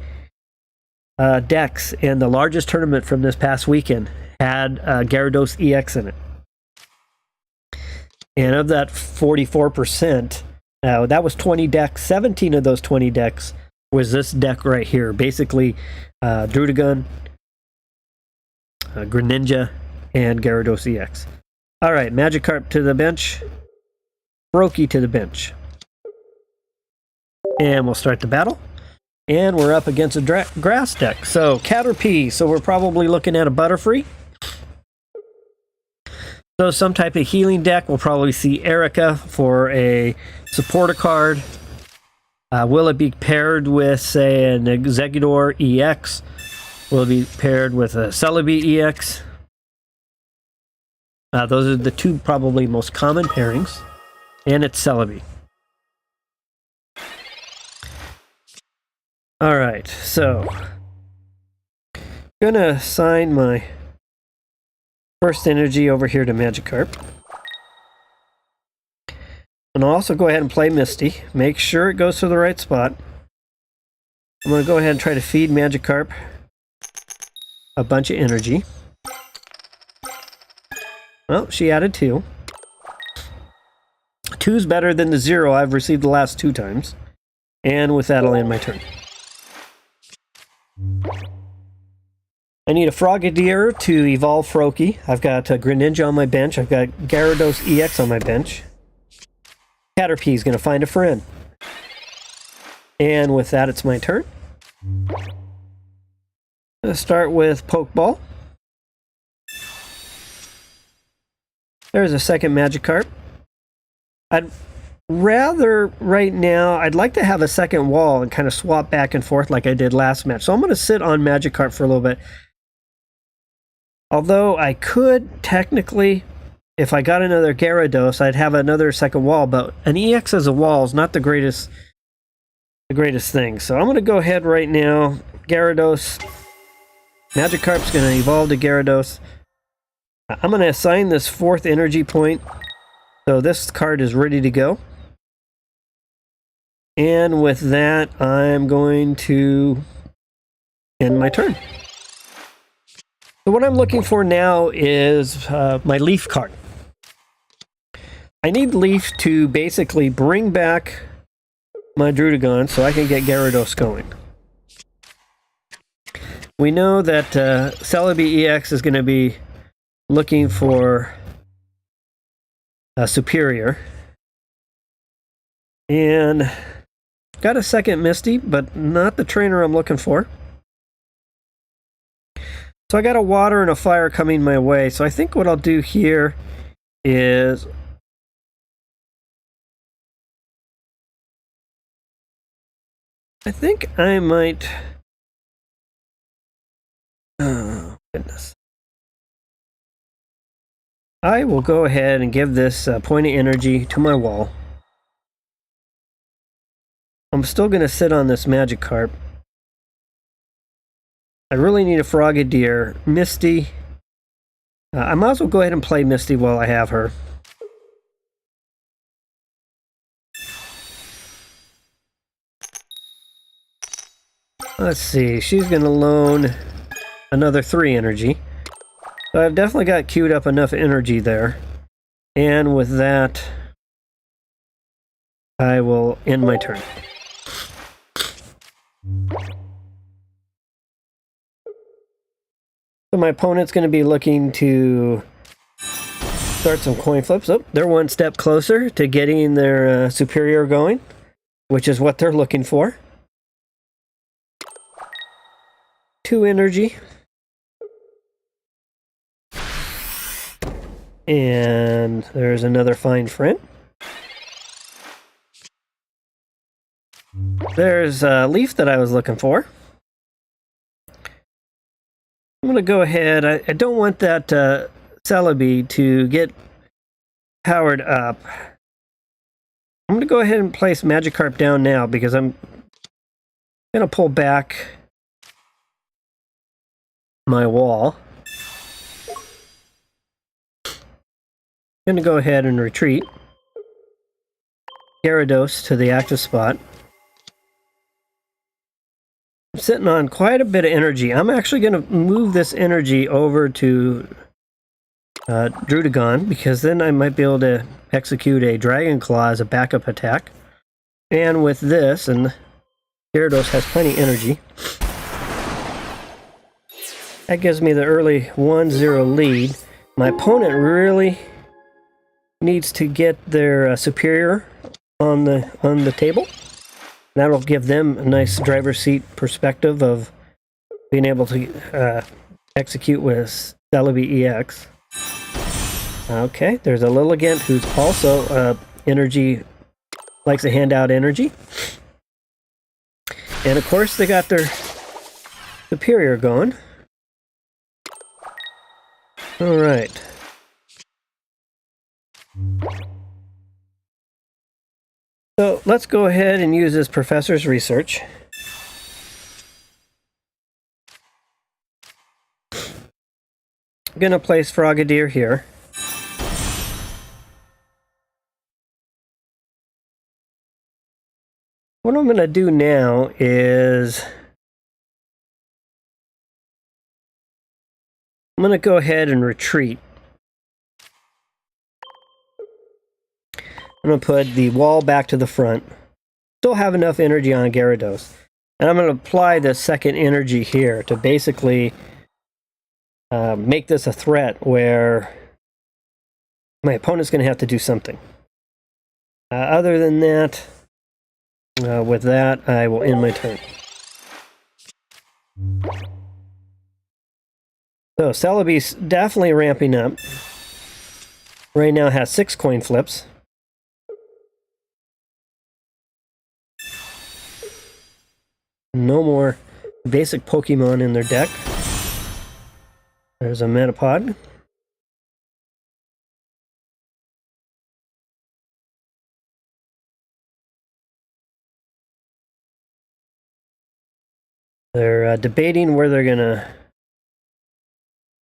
decks in the largest tournament from this past weekend had Gyarados EX in it. And of that 44%, that was 20 decks. 17 of those 20 decks was this deck right here. Basically, Druddigon, Greninja, and Gyarados EX. Alright, Magikarp to the bench. Brokey to the bench. And we'll start the battle. And we're up against a grass deck. So, Caterpie. So we're probably looking at a Butterfree. So some type of healing deck. We'll probably see Erica for a supporter card. Will it be paired with, say, an Exeggutor EX? Will it be paired with a Celebi EX? Those are the 2 probably most common pairings. And it's Celebi. Alright, so I'm gonna assign my first energy over here to Magikarp. And I'll also go ahead and play Misty. Make sure it goes to the right spot. I'm gonna go ahead and try to feed Magikarp a bunch of energy. Well, she added 2. 2's better than the 0 I've received the last 2 times. And with that, I'll end my turn. I need a Frogadier to evolve Froakie. I've got a Greninja on my bench. I've got Gyarados EX on my bench. Caterpie's going to find a friend. And with that, it's my turn. I'm going to start with Pokeball. There's a second Magikarp. I'd rather, right now, I'd like to have a second wall and kind of swap back and forth like I did last match. So I'm going to sit on Magikarp for a little bit. Although I could, technically, if I got another Gyarados, I'd have another second wall. But an EX as a wall is not the greatest thing. So I'm going to go ahead right now. Gyarados. Magikarp's going to evolve to Gyarados. I'm going to assign this 4th energy point. So this card is ready to go. And with that, I'm going to end my turn. So what I'm looking for now is my Leaf card. I need Leaf to basically bring back my Druddigon so I can get Gyarados going. We know that Celebi EX is going to be looking for Superior. And got a second Misty, but not the trainer I'm looking for. So I got a water and a fire coming my way. So I think what I'll do here is I think I might... Oh, goodness. I will go ahead and give this point of energy to my wall. I'm still going to sit on this Magikarp. I really need a Frogadier. Misty. I might as well go ahead and play Misty while I have her. Let's see. She's going to loan another 3 energy. So I've definitely got queued up enough energy there. And with that, I will end my turn. So my opponent's going to be looking to start some coin flips. Oh, they're one step closer to getting their superior going, which is what they're looking for. 2 energy. And there's another fine friend. There's a leaf that I was looking for. I'm going to go ahead. I don't want that Celebi to get powered up. I'm going to go ahead and place Magikarp down now because I'm going to pull back my wall. I'm going to go ahead and retreat Gyarados to the active spot. I'm sitting on quite a bit of energy. I'm actually going to move this energy over to Druddigon, because then I might be able to execute a Dragon Claw as a backup attack. And with this, and Gyarados has plenty of energy, that gives me the early 1-0 lead. My opponent really needs to get their superior on the table. That'll give them a nice driver's seat perspective of being able to execute with Celebi EX. Okay, there's a Lilligant who's also energy, likes to hand out energy. And of course they got their superior going. Alright. So let's go ahead and use this professor's research. I'm going to place Frogadier here. What I'm going to do now is I'm going to go ahead and retreat. I'm going to put the wall back to the front. Still have enough energy on Gyarados. And I'm going to apply the second energy here to basically make this a threat where my opponent's going to have to do something. Other than that, with that, I will end my turn. So Celebi's definitely ramping up. Right now has 6 coin flips. No more basic Pokemon in their deck. There's a Metapod. They're debating where they're gonna,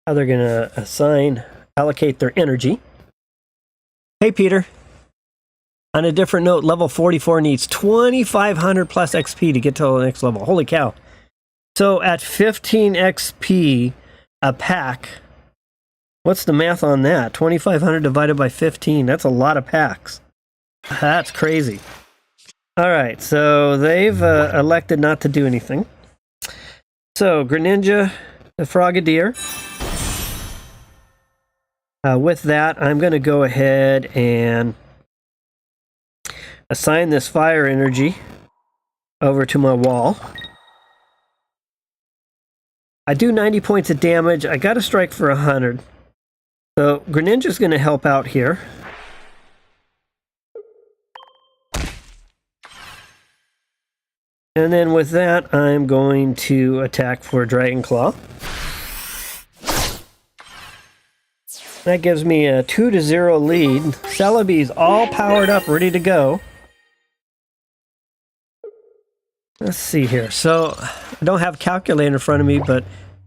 how they're gonna allocate their energy. Hey, Peter. On a different note, level 44 needs 2,500 plus XP to get to the next level. Holy cow. So at 15 XP a pack, what's the math on that? 2,500 divided by 15. That's a lot of packs. That's crazy. All right, so they've elected not to do anything. So Greninja, the Frogadier. With that, I'm going to go ahead and assign this fire energy over to my wall. I do 90 points of damage. I got a strike for 100. So Greninja's going to help out here. And then with that, I'm going to attack for Dragon Claw. That gives me a 2-0 lead. Celebi's all powered up, ready to go. Let's see here. So, I don't have a calculator in front of me, but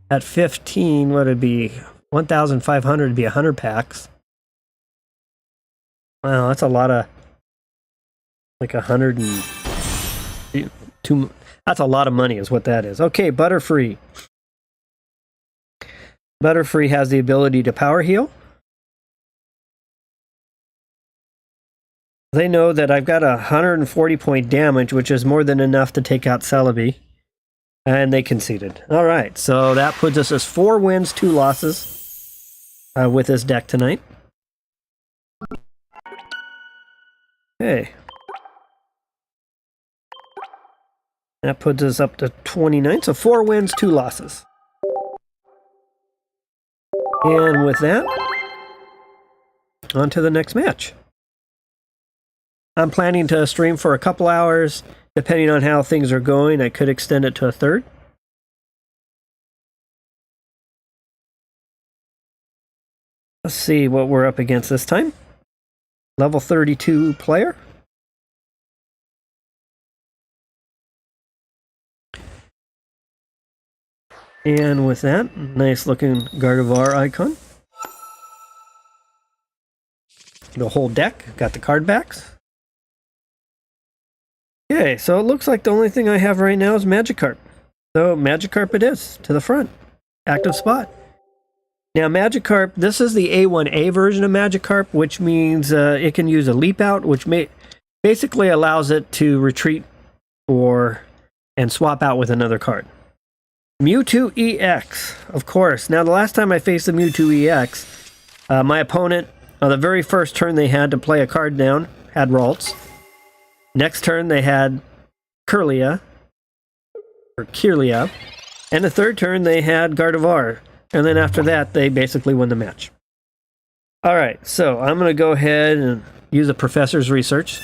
at 15, what would it be? 1,500 would be 100 packs. Wow, that's a lot of... like 102... That's a lot of money is what that is. Okay, Butterfree. Butterfree has the ability to power heal. They know that I've got 140 point damage, which is more than enough to take out Celebi. And they conceded. Alright, so that puts us as 4 wins, 2 losses with this deck tonight. Okay. That puts us up to 29, so 4 wins, 2 losses. And with that, on to the next match. I'm planning to stream for a couple hours. Depending on how things are going, I could extend it to a third. Let's see what we're up against this time. Level 32 player. And with that, nice looking Gardevoir icon. The whole deck, got the card backs. Okay, so it looks like the only thing I have right now is Magikarp. So Magikarp it is, to the front. Active spot. Now Magikarp, this is the A1A version of Magikarp, which means it can use a leap out, which basically allows it to retreat and swap out with another card. Mewtwo EX, of course. Now the last time I faced the Mewtwo EX, my opponent, on the very first turn they had to play a card down, had Ralts. Next turn they had Kirlia, and the third turn they had Gardevoir, and then after that they basically won the match. Alright, so I'm going to go ahead and use a professor's research.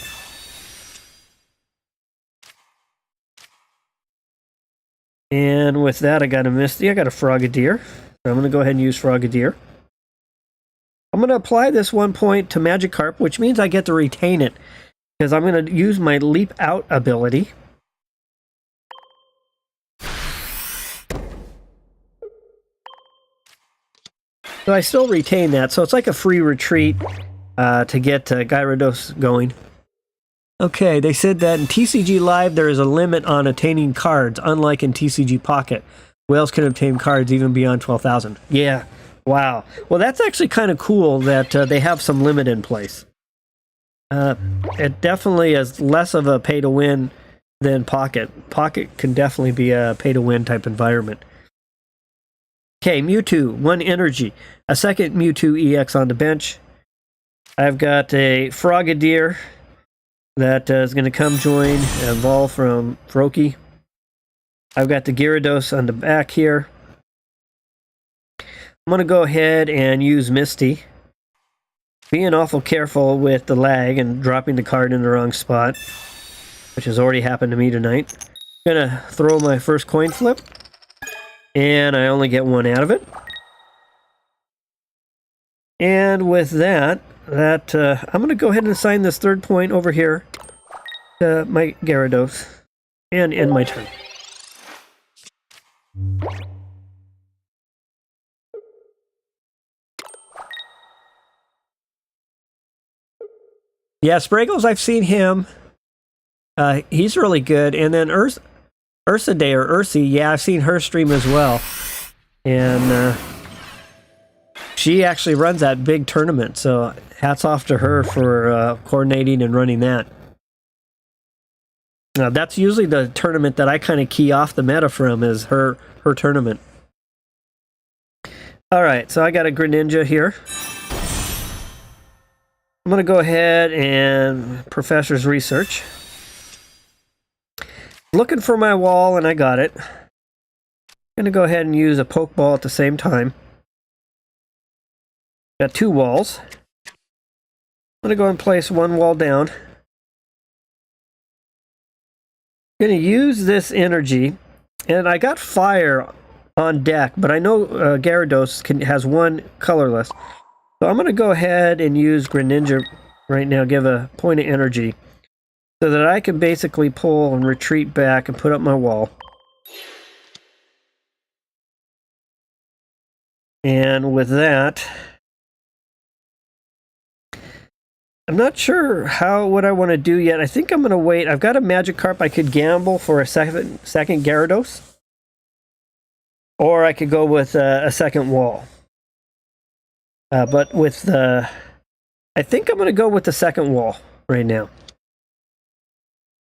And with that I got a Misty, I got a Frogadier, so I'm going to go ahead and use Frogadier. I'm going to apply this 1 point to Magikarp, which means I get to retain it. Because I'm going to use my Leap Out ability. So I still retain that, so it's like a free retreat to get Gyarados going. Okay, they said that in TCG Live there is a limit on attaining cards, unlike in TCG Pocket. Whales can obtain cards even beyond 12,000. Yeah, wow. Well, that's actually kind of cool that they have some limit in place. It definitely is less of a pay-to-win than Pocket. Pocket can definitely be a pay-to-win type environment. Okay, Mewtwo, 1 energy. A second Mewtwo EX on the bench. I've got a Frogadier that is going to come join and evolve from Froakie. I've got the Gyarados on the back here. I'm going to go ahead and use Misty. Being awful careful with the lag and dropping the card in the wrong spot, which has already happened to me tonight. I'm going to throw my first coin flip, and I only get 1 out of it. And with that, I'm going to go ahead and assign this 3rd point over here to my Gyarados, and end my turn. Yeah, Spraggles, I've seen him. He's really good. And then Ursaday or Ursi, yeah, I've seen her stream as well. And she actually runs that big tournament, so hats off to her for coordinating and running that. Now, that's usually the tournament that I kind of key off the meta from, is her tournament. Alright, so I got a Greninja here. I'm going to go ahead and Professor's Research. Looking for my wall, and I got it. going to go ahead and use a Pokeball at the same time. Got 2 walls. I'm going to go and place 1 wall down. I'm going to use this energy, and I got fire on deck, but I know Gyarados has 1 colorless. So I'm going to go ahead and use Greninja right now, give a point of energy, so that I can basically pull and retreat back and put up my wall. And with that, I'm not sure what I want to do yet. I think I'm going to wait. I've got a Magikarp. I could gamble for a second Gyarados. Or I could go with a second wall. But with the... I think I'm going to go with the second wall right now.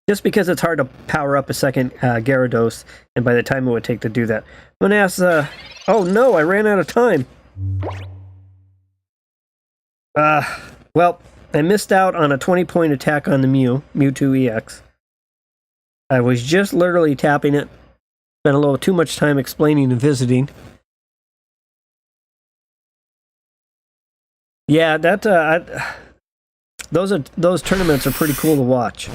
Just because it's hard to power up a second Gyarados, and by the time it would take to do that. I'm going to ask... oh no, I ran out of time. Well, I missed out on a 20-point attack on the Mewtwo EX. I was just literally tapping it. Spent a little too much time explaining and visiting. Yeah, that those tournaments are pretty cool to watch.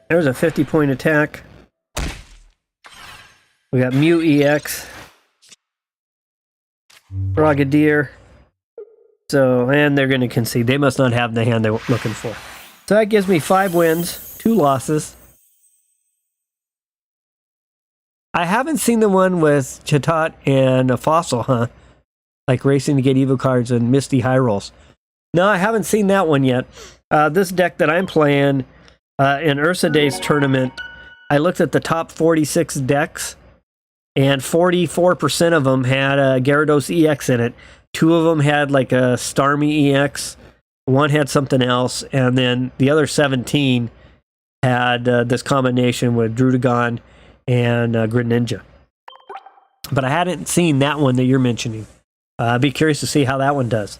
There's a 50-point attack. We got Mew EX, Frogadier. So, and they're going to concede. They must not have the hand they were looking for. So that gives me 5 wins, 2 losses. I haven't seen the one with Chatot and a Fossil, huh? Like racing to get Evo cards and Misty High Rolls. No, I haven't seen that one yet. This deck that I'm playing in Ursa Day's tournament, I looked at the top 46 decks, and 44% of them had a Gyarados EX in it. 2 of them had like a Starmie EX. 1 had something else, and then the other 17 had this combination with Druddigon and Greninja. But I hadn't seen that one that you're mentioning. I'd be curious to see how that one does.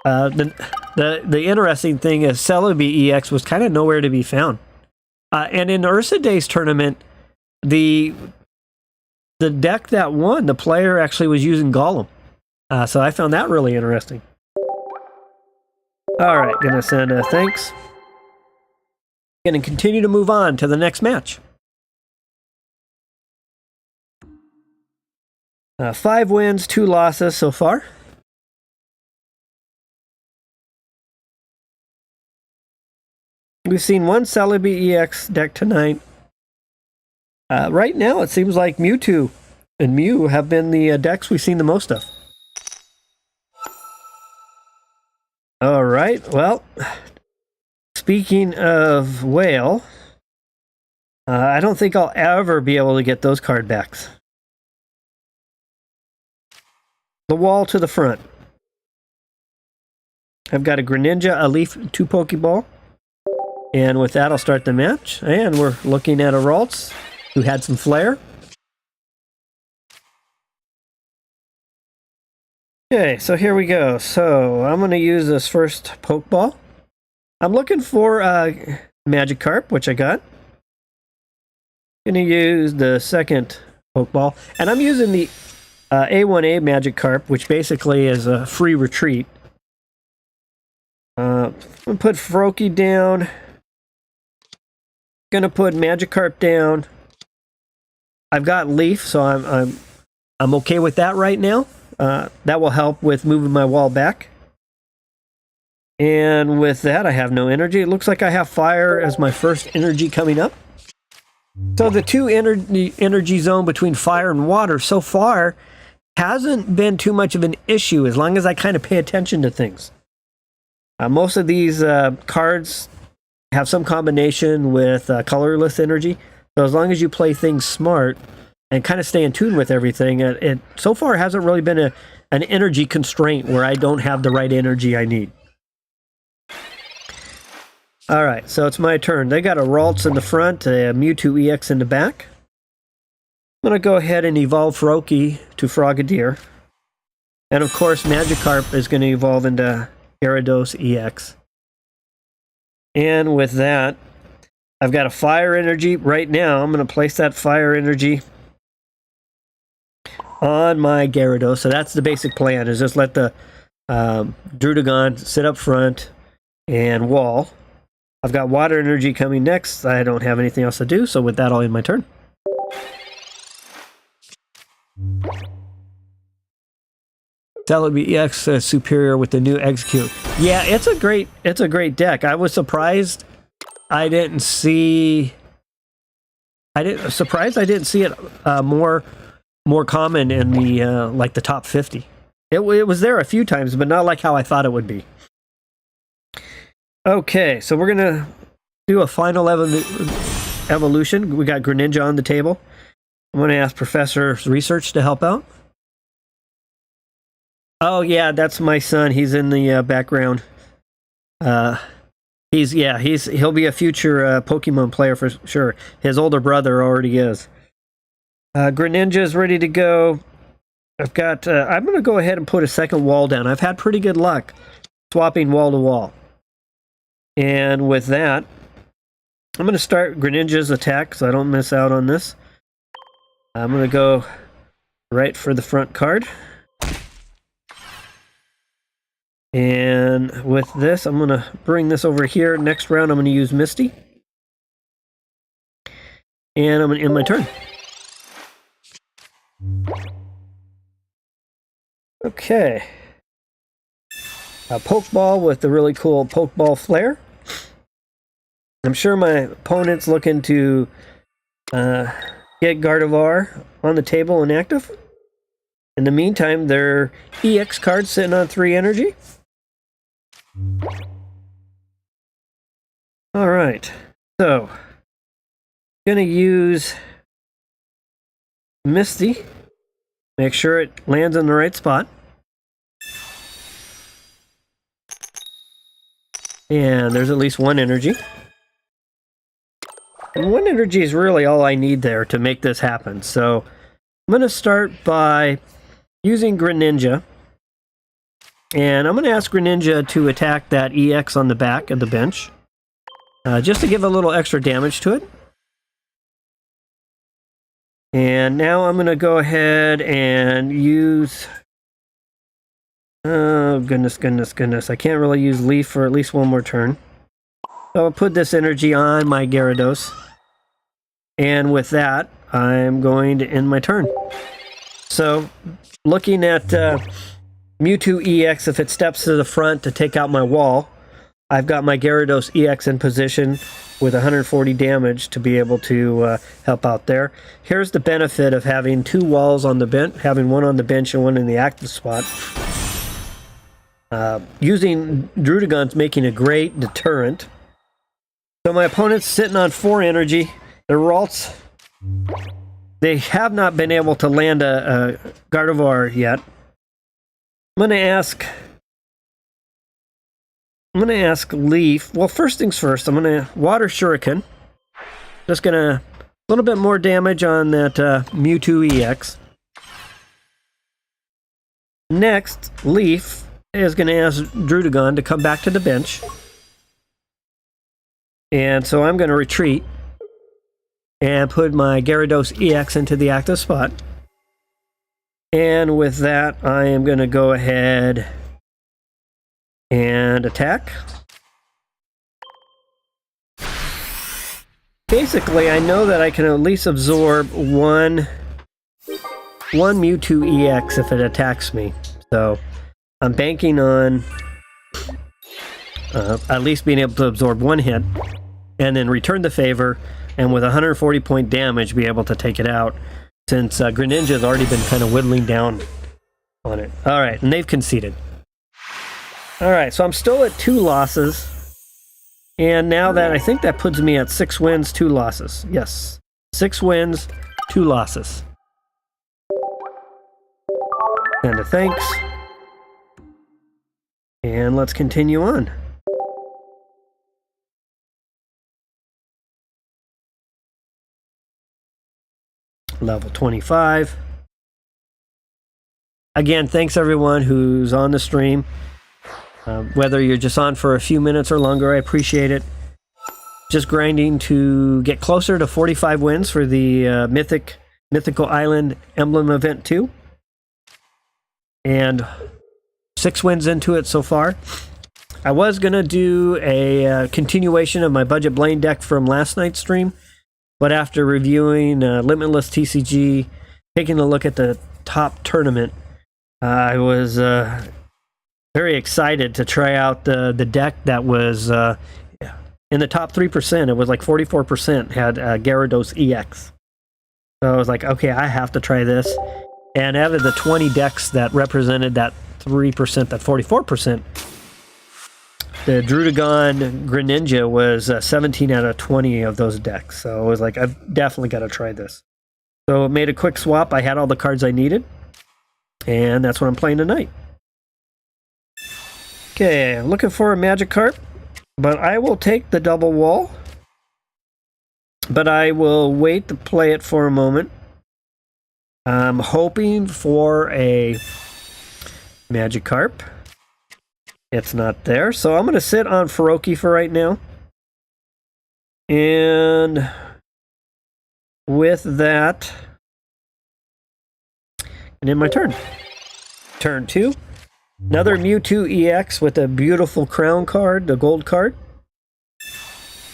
The interesting thing is Celebi EX was kind of nowhere to be found. And in Ursa Day's tournament, the deck that won, the player actually was using Golem. So I found that really interesting. All right, gonna send a thanks. Gonna continue to move on to the next match. 5 wins, 2 losses so far. We've seen 1 Celebi EX deck tonight. Right now, it seems like Mewtwo and Mew have been the decks we've seen the most of. All right, well, speaking of whale, I don't think I'll ever be able to get those card backs. The wall to the front. I've got a Greninja, a Leaf, 2 Pokeball. And with that, I'll start the match. And we're looking at a Ralts, who had some flair. Okay, so here we go. So I'm going to use this first Pokeball. I'm looking for Magikarp, which I got. I'm going to use the second Pokeball. And I'm using the A1A Magikarp, which basically is a free retreat. I'm going to put Froakie down. Going to put Magikarp down. I've got Leaf, so I'm okay with that right now. That will help with moving my wall back. And with that, I have no energy. It looks like I have fire as my first energy coming up. So the 2 energy zone between fire and water so far hasn't been too much of an issue as long as I kind of pay attention to things. Most of these cards have some combination with colorless energy. So as long as you play things smart and kind of stay in tune with everything, it so far hasn't really been an energy constraint where I don't have the right energy I need. All right, so it's my turn. They got a Ralts in the front, a Mewtwo EX in the back. I'm going to go ahead and evolve Froakie to Frogadier. And of course, Magikarp is going to evolve into Gyarados EX. And with that, I've got a fire energy right now. I'm going to place that fire energy on my Gyarados. So that's the basic plan, is just let the Druddigon sit up front and wall. I've got water energy coming next. I don't have anything else to do, so with that, I'll end my turn. That would be EX superior with the new execute. Yeah, it's a great deck. I was surprised I didn't see it more common in the like the top 50. It was there a few times, but not like how I thought it would be. Okay, so we're gonna do a final evolution. We got Greninja on the table. I'm gonna ask Professor Research to help out. Oh yeah, that's my son. He's in the background. He'll be a future Pokemon player for sure. His older brother already is. Greninja is ready to go. I've got. I'm going to go ahead and put a second wall down. I've had pretty good luck swapping wall to wall. And with that, I'm going to start Greninja's attack so I don't miss out on this. I'm going to go right for the front card. And with this, I'm going to bring this over here. Next round, I'm going to use Misty. And I'm going to end my turn. Okay. A Pokeball with the really cool Pokeball flare. I'm sure my opponent's looking to get Gardevoir on the table and active. In the meantime, their EX card's sitting on 3 energy. All right, so gonna use Misty. Make sure it lands in the right spot. And there's at least 1 energy. And 1 energy is really all I need there to make this happen. So I'm gonna start by using Greninja. And I'm going to ask Greninja to attack that EX on the back of the bench. Just to give a little extra damage to it. And now I'm going to go ahead and use... Oh, goodness. I can't really use Leaf for at least 1 more turn. So I'll put this energy on my Gyarados. And with that, I'm going to end my turn. So, looking at... Mewtwo EX, if it steps to the front to take out my wall, I've got my Gyarados EX in position with 140 damage to be able to help out there. Here's the benefit of having 2 walls on the bench, having 1 on the bench and 1 in the active spot. Using Druddigon's making a great deterrent. So my opponent's sitting on 4 energy. Their Ralts, they have not been able to land a Gardevoir yet. I'm going to ask Leaf. Well, first things first, I'm going to Water Shuriken. Just going to... a little bit more damage on that Mewtwo EX. Next, Leaf is going to ask Druddigon to come back to the bench. And so I'm going to retreat and put my Gyarados EX into the active spot. And with that, I am going to go ahead and attack. Basically, I know that I can at least absorb one Mewtwo EX if it attacks me. So I'm banking on at least being able to absorb 1 hit and then return the favor, and with 140 point damage be able to take it out. Since Greninja has already been kind of whittling down on it. Alright, and they've conceded. Alright, so I'm still at 2 losses. And now that, I think that puts me at 6 wins, 2 losses. Yes. 6 wins, 2 losses. And a thanks. And let's continue on. Level 25. Again, thanks everyone who's on the stream. Whether you're just on for a few minutes or longer, I appreciate it. Just grinding to get closer to 45 wins for the Mythical Island Emblem Event 2. And 6 wins into it so far. I was going to do a continuation of my Budget Blaine deck from last night's stream, but after reviewing Limitless TCG, taking a look at the top tournament, I was very excited to try out the deck that was in the top 3%. It was like 44% had Gyarados EX. So I was like, okay, I have to try this. And out of the 20 decks that represented that 3%, that 44%, the Druddigon Greninja was 17 out of 20 of those decks. So I was like, I've definitely got to try this. So I made a quick swap. I had all the cards I needed. And that's what I'm playing tonight. Okay, looking for a Magikarp. But I will take the double wall. But I will wait to play it for a moment. I'm hoping for a Magikarp. It's not there, so I'm going to sit on Faroki for right now. And with that, and in my turn. Turn 2. Another Mewtwo EX with a beautiful crown card, the gold card.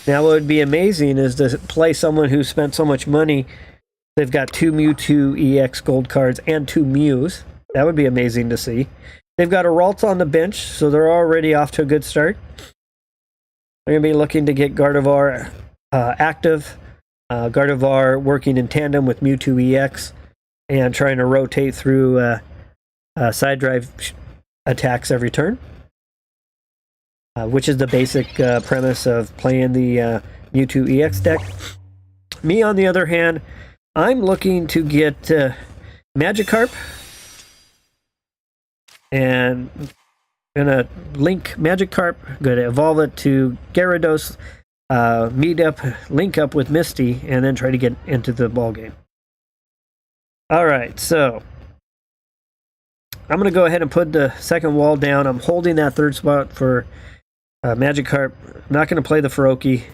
Now what would be amazing is to play someone who spent so much money. They've got 2 Mewtwo EX gold cards and 2 Mews. That would be amazing to see. They've got a Ralts on the bench, so they're already off to a good start. They're going to be looking to get Gardevoir active. Gardevoir working in tandem with Mewtwo EX and trying to rotate through side drive attacks every turn. Which is the basic premise of playing the Mewtwo EX deck. Me, on the other hand, I'm looking to get Magikarp. And I'm going to link Magikarp. I'm going to evolve it to Gyarados. Link up with Misty, and then try to get into the ballgame. Alright, so I'm going to go ahead and put the second wall down. I'm holding that third spot for Magikarp. I'm not going to play the Faroki.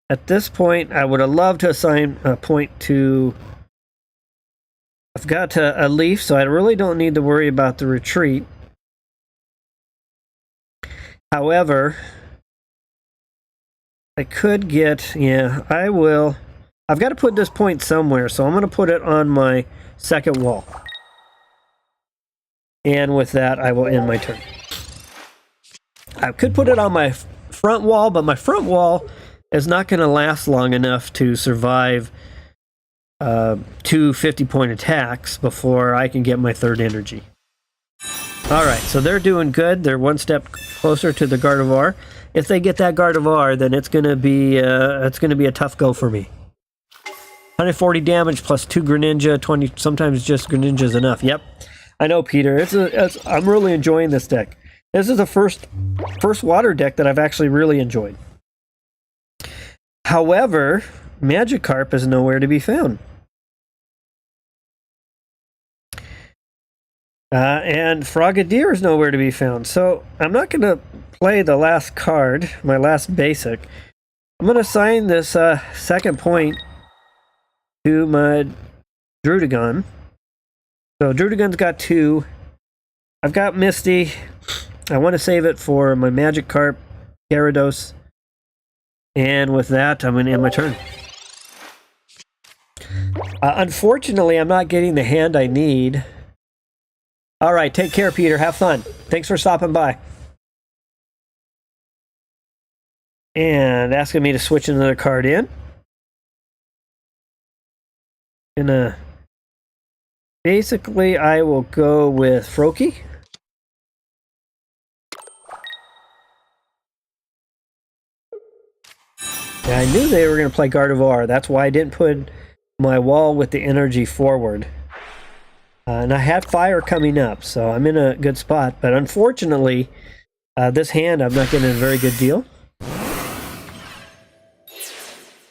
At this point, I would have loved to assign a point to... I've got a Leaf, so I really don't need to worry about the retreat. However, I could get... Yeah, I will... I've got to put this point somewhere, so I'm going to put it on my second wall. And with that, I will end my turn. I could put it on my front wall, but my front wall is not going to last long enough to survive 2 50-point attacks before I can get my third energy. Alright, so they're doing good. They're one step closer to the Gardevoir. If they get that Gardevoir, then it's going to be a tough go for me. 140 damage plus 2 Greninja, 20. Sometimes just Greninja is enough. Yep, I know, Peter. I'm really enjoying this deck. This is the first water deck that I've actually really enjoyed. However, Magikarp is nowhere to be found. And Frogadier is nowhere to be found. So I'm not going to play the last card, my last basic. I'm going to assign this second point to my Druddigon. So Druddigon's got 2. I've got Misty. I want to save it for my Magikarp, Gyarados. And with that, I'm going to end my turn. Unfortunately, I'm not getting the hand I need. All right, take care, Peter. Have fun. Thanks for stopping by. And asking me to switch another card in. Basically, I will go with Froakie. Yeah, I knew they were going to play Gardevoir. That's why I didn't put my wall with the energy forward. And I had fire coming up, so I'm in a good spot. But unfortunately, this hand I'm not getting a very good deal.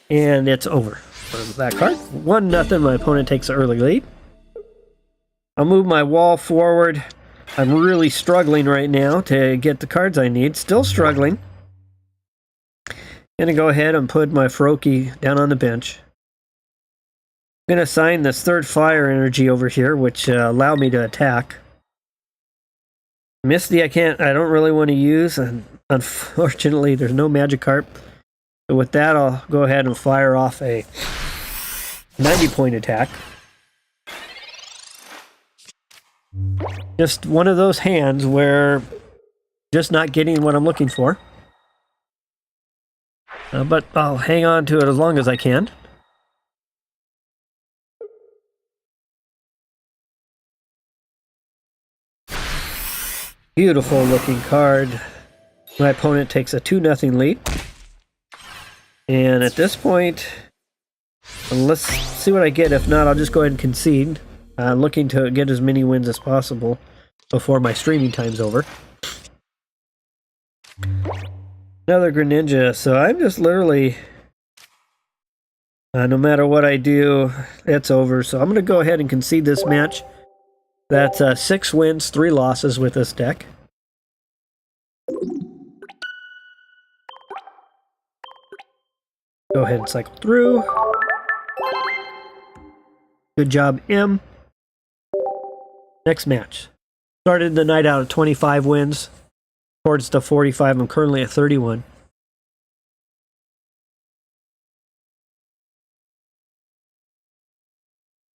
And it's over for that card. 1-0, my opponent takes an early lead. I'll move my wall forward. I'm really struggling right now to get the cards I need. Still struggling. Gonna go ahead and put my Froakie down on the bench. I'm gonna assign this third fire energy over here, which allow me to attack. Misty I don't really want to use, and unfortunately there's no Magikarp. So with that, I'll go ahead and fire off a 90-point attack. Just one of those hands where just not getting what I'm looking for. But I'll hang on to it as long as I can. Beautiful looking card. My opponent takes a 2-0 lead. And at this point, let's see what I get. If not, I'll just go ahead and concede. Looking to get as many wins as possible before my streaming time's over. Another Greninja, so I'm just literally, no matter what I do, it's over. So I'm going to go ahead and concede this match. That's 6 wins, 3 losses with this deck. Go ahead and cycle through. Good job, M. Next match. Started the night out at 25 wins. Towards the 45, I'm currently at 31.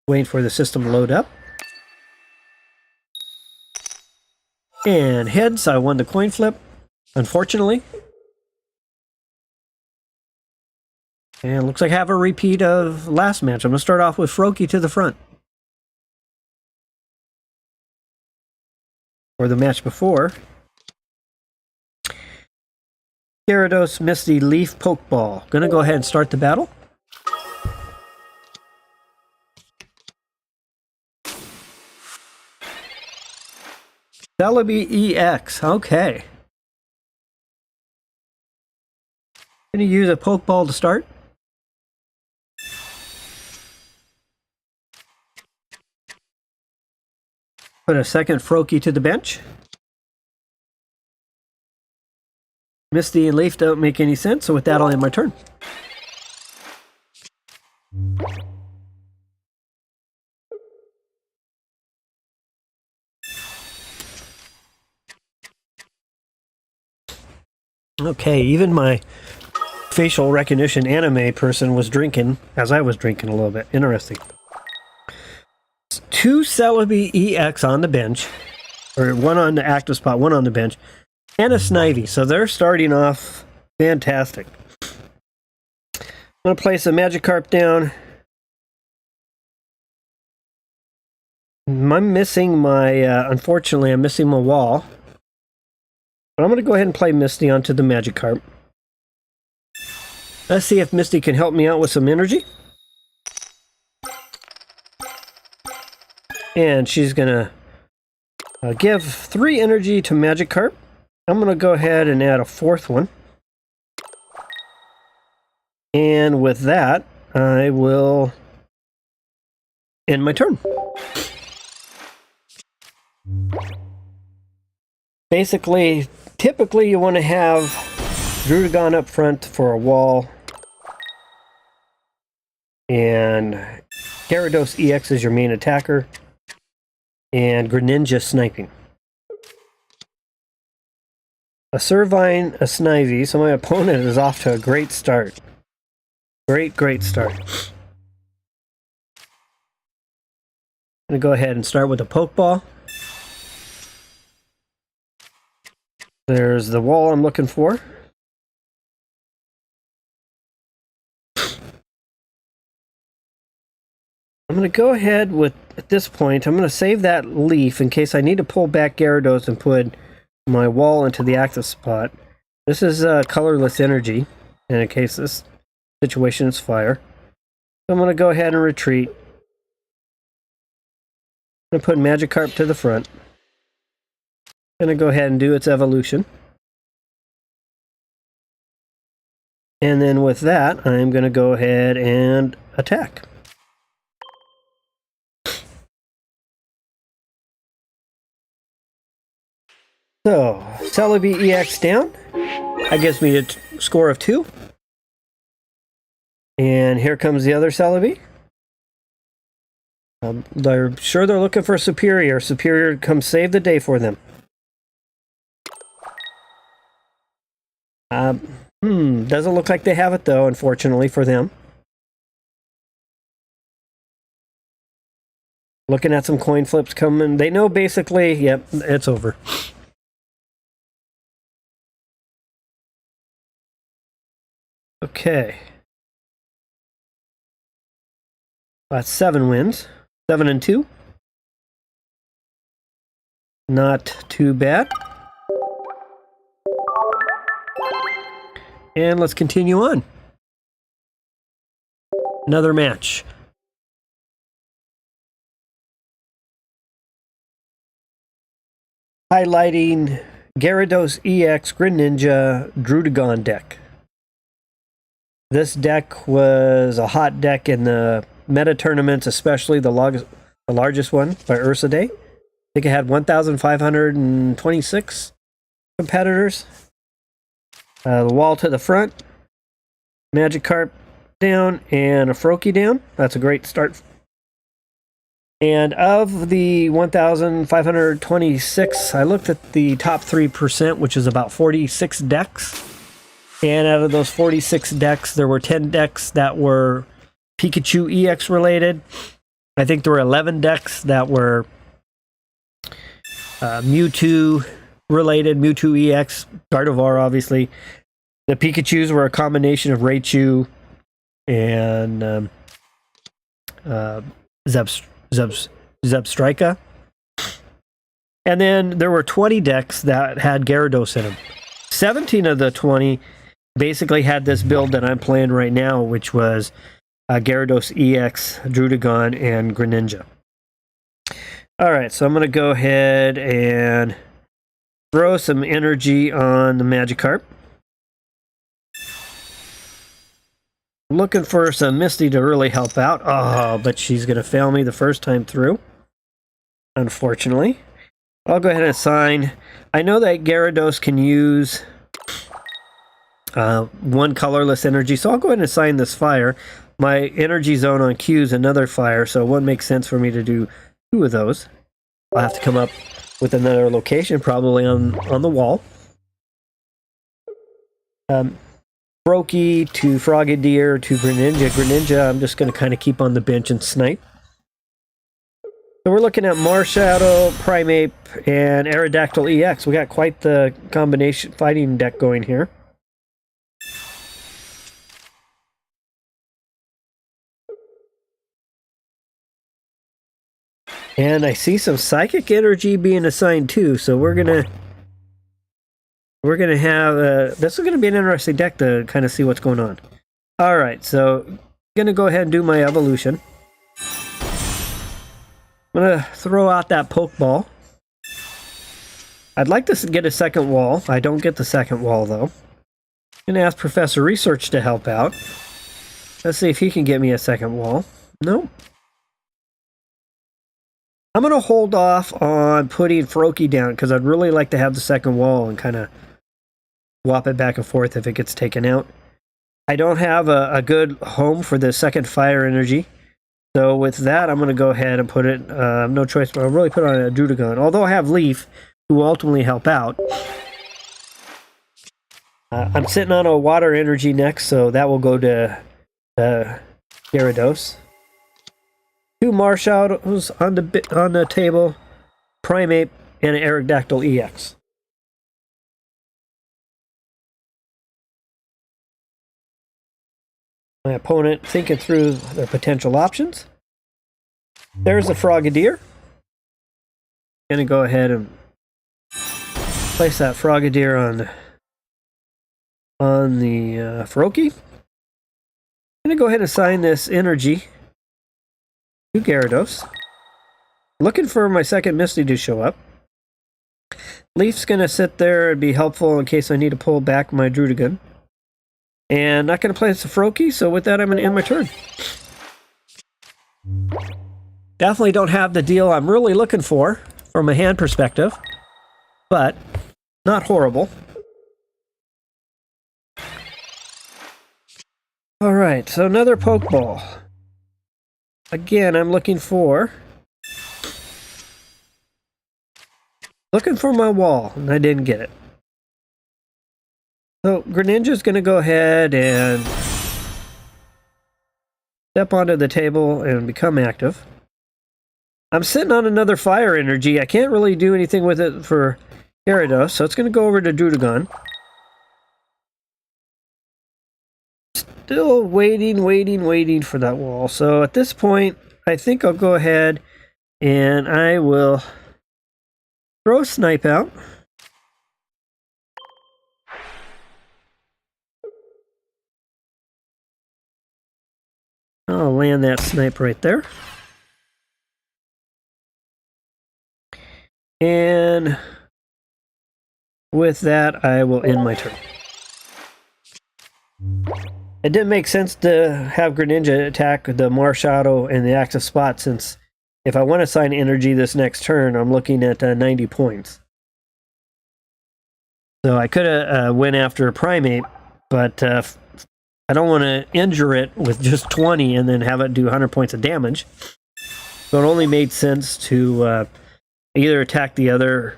Waiting for the system to load up. And heads, I won the coin flip, unfortunately. And looks like I have a repeat of last match. I'm going to start off with Froakie to the front. Or the match before. Gyarados, Misty, Leaf, Pokeball. Gonna go ahead and start the battle. Celebi EX, okay. Gonna use a Pokeball to start. Put a second Froakie to the bench. Misty and Leaf don't make any sense, so with that I'll end my turn. Okay, even my facial recognition anime person was drinking, as I was drinking a little bit. Interesting. 2 Celebi EX on the bench, or 1 on the active spot, 1 on the bench. And a Snivy, so they're starting off fantastic. I'm going to place a Magikarp down. I'm missing my, unfortunately, I'm missing my wall. But I'm going to go ahead and play Misty onto the Magikarp. Let's see if Misty can help me out with some energy. And she's going to give 3 energy to Magikarp. I'm going to go ahead and add a 4th one. And with that, I will end my turn. Basically, typically you want to have Druddigon up front for a wall. And Gyarados EX is your main attacker. And Greninja sniping. A Servine, a Snivy, so my opponent is off to a great start. Great start. I'm going to go ahead and start with a Pokeball. There's the wall I'm looking for. I'm going to go ahead with, at this point, I'm going to save that Leaf in case I need to pull back Gyarados and put my wall into the active spot. This is colorless energy, and in case this situation is fire. So I'm going to go ahead and retreat. I'm going to put Magikarp to the front. I'm going to go ahead and do its evolution. And then with that, I'm going to go ahead and attack. So, Celebi EX down. That gives me a score of 2. And here comes the other Celebi. They're sure they're looking for Superior. Superior come save the day for them. Doesn't look like they have it though, unfortunately for them. Looking at some coin flips coming. They know basically, yep, it's over. Okay. That's 7 wins. 7 and 2. Not too bad. And let's continue on. Another match. Highlighting Gyarados EX Greninja Druddigon deck. This deck was a hot deck in the meta tournaments, especially the largest one by Ursa Day. I think it had 1,526 competitors. The wall to the front, Magikarp down, and a Froakie down. That's a great start. And of the 1,526, I looked at the top 3%, which is about 46 decks. And out of those 46 decks, there were 10 decks that were Pikachu EX related. I think there were 11 decks that were Mewtwo related, Mewtwo EX, Gardevoir, obviously. The Pikachus were a combination of Raichu and Zebstrika. And then there were 20 decks that had Gyarados in them. 17 of the 20 basically had this build that I'm playing right now, which was Gyarados EX, Druddigon, and Greninja. Alright, so I'm going to go ahead and throw some energy on the Magikarp. Looking for some Misty to really help out. Oh, but she's going to fail me the first time through, unfortunately. I'll go ahead and assign. I know that Gyarados can use one colorless energy, so I'll go ahead and assign this fire. My energy zone on Q is another fire, so it wouldn't make sense for me to do 2 of those. I'll have to come up with another location, probably on the wall. Froakie to Frogadier to Greninja. Greninja, I'm just going to kind of keep on the bench and snipe. So we're looking at Marshadow, Primeape, and Aerodactyl EX. We got quite the combination fighting deck going here. And I see some Psychic Energy being assigned too, so we're gonna have this is gonna be an interesting deck to kind of see what's going on. All right, so I'm gonna go ahead and do my evolution. I'm gonna throw out that Pokeball. I'd like to get a second wall. I don't get the second wall though. I'm gonna ask Professor Research to help out. Let's see if he can get me a second wall. Nope. I'm going to hold off on putting Froakie down because I'd really like to have the second wall and kind of swap it back and forth if it gets taken out. I don't have a good home for the second fire energy. So with that, I'm going to go ahead and put it, no choice, but I'll really put on a Druddigon. Although I have Leaf, who will ultimately help out. I'm sitting on a water energy next, so that will go to Gyarados. 2 Marshadows on the table, Primeape, and an Aerodactyl EX. My opponent thinking through their potential options. There's a Frogadier. Gonna go ahead and place that Frogadier on the Froakie. Gonna go ahead and assign this energy to Gyarados. Looking for my second Misty to show up. Leaf's gonna sit there and be helpful in case I need to pull back my Druddigon. And not gonna place the Froakie, so with that I'm gonna end my turn. Definitely don't have the deal I'm really looking for from a hand perspective, but not horrible. All right, so another Pokeball. Again, I'm looking for my wall, and I didn't get it. So Greninja's going to go ahead and step onto the table and become active. I'm sitting on another fire energy. I can't really do anything with it for Gyarados, so it's going to go over to Druddigon. Still waiting for that wall. So at this point, I think I'll go ahead and I will throw Snipe out. I'll land that Snipe right there. And with that, I will end my turn. It didn't make sense to have Greninja attack the Marshadow in the active spot, since if I want to assign energy this next turn, I'm looking at 90 points. So I could have went after a Primate, but I don't want to injure it with just 20 and then have it do 100 points of damage. So it only made sense to either attack the other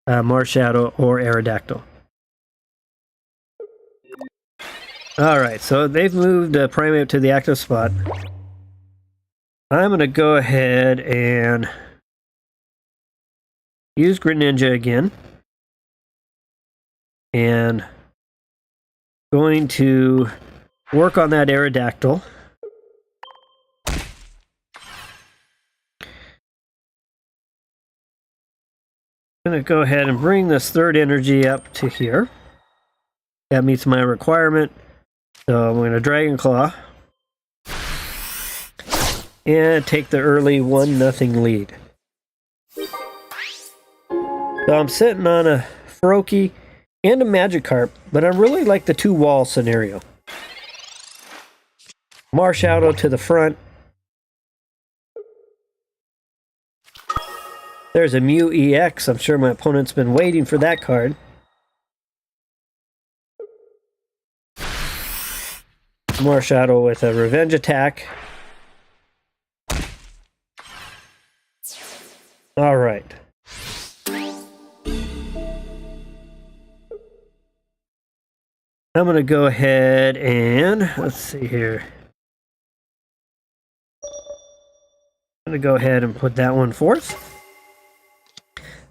Marshadow or Aerodactyl. Alright, so they've moved Primate to the active spot. I'm going to go ahead and use Greninja again. And going to work on that Aerodactyl. I'm going to go ahead and bring this third energy up to here. That meets my requirement. So I'm going to Dragon Claw and take the early 1-0 lead. So I'm sitting on a Froakie and a Magikarp, but I really like the 2-wall scenario. Marshadow to the front. There's a Mew EX. I'm sure my opponent's been waiting for that card. Marshadow with a revenge attack. All right. I'm going to go ahead and let's see here. I'm going to go ahead and put that one forth.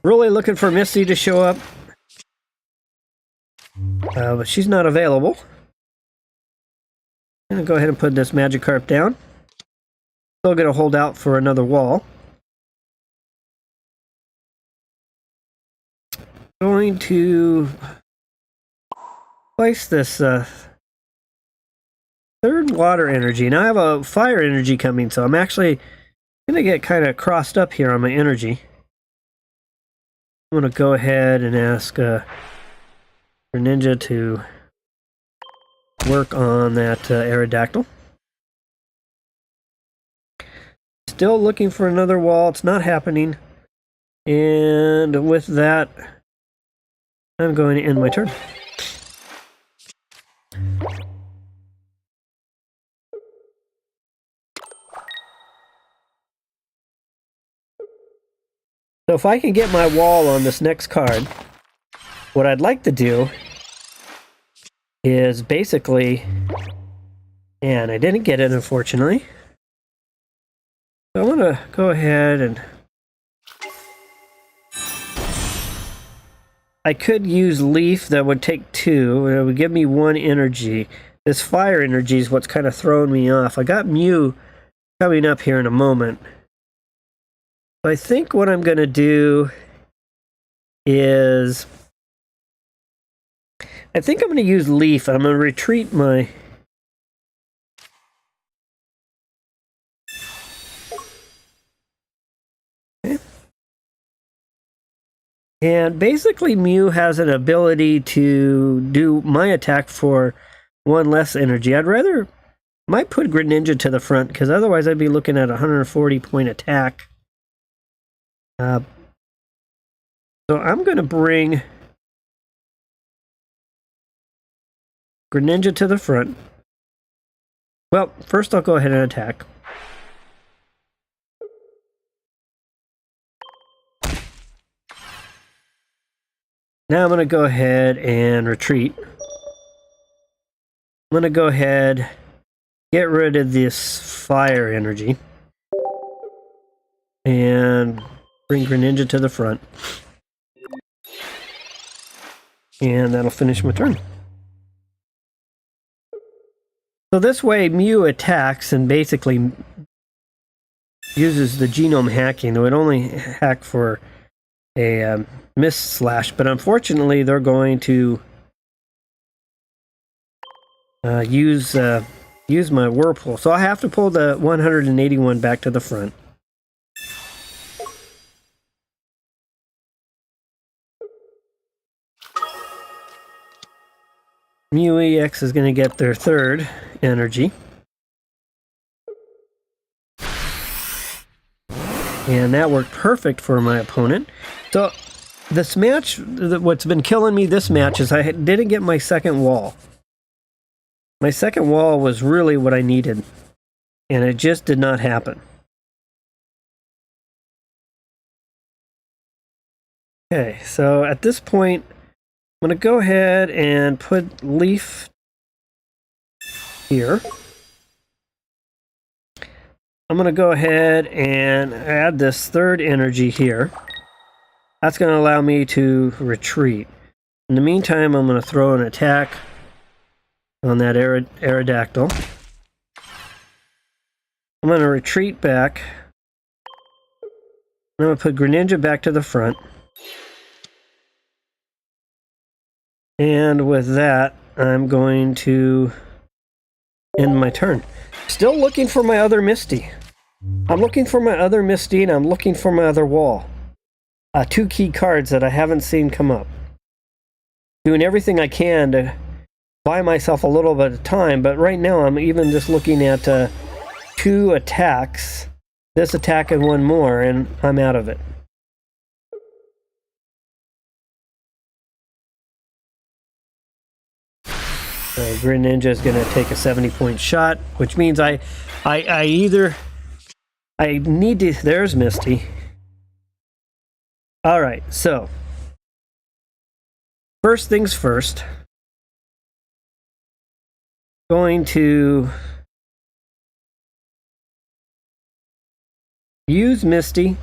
Really looking for Misty to show up, but she's not available. I'm going to go ahead and put this Magikarp down. Still going to hold out for another wall. Going to place this third water energy. Now I have a fire energy coming, so I'm actually going to get kind of crossed up here on my energy. I'm going to go ahead and ask Greninja to work on that Aerodactyl. Still looking for another wall. It's not happening. And with that, I'm going to end my turn. So if I can get my wall on this next card, what I'd like to do is basically, and I didn't get it unfortunately, so I'm going to go ahead and I could use Leaf. That would take 2, and it would give me 1 energy. This fire energy is what's kind of throwing me off. I got Mew coming up here in a moment. I think what I'm going to do is I think I'm going to use Leaf. I'm going to retreat my okay. And basically Mew has an ability to do my attack for 1 less energy. Might put Greninja to the front, because otherwise I'd be looking at a 140 point attack. So I'm going to bring Greninja to the front. Well, first I'll go ahead and attack. Now I'm going to go ahead and retreat. I'm going to go ahead, get rid of this fire energy, and bring Greninja to the front. And that'll finish my turn. So this way Mew attacks and basically uses the genome hacking. It would only hack for a Mist Slash, but unfortunately they're going to use my Whirlpool. So I have to pull the 181 back to the front. Mew EX is going to get their third energy. And that worked perfect for my opponent. So this match, what's been killing me this match is I didn't get my second wall. My second wall was really what I needed. And it just did not happen. Okay, so at this point, I'm going to go ahead and put Leaf here. I'm going to go ahead and add this third energy here. That's going to allow me to retreat. In the meantime, I'm going to throw an attack on that Aerodactyl. I'm going to retreat back. I'm going to put Greninja back to the front. And with that, I'm going to end my turn. Still looking for my other Misty. I'm looking for my other Misty, and I'm looking for my other wall. Two key cards that I haven't seen come up. Doing everything I can to buy myself a little bit of time, but right now I'm even just looking at two attacks. This attack and one more, and I'm out of it. Greninja is going to take a 70-point shot, which means I need to. There's Misty. All right, so first things first. Going to use Misty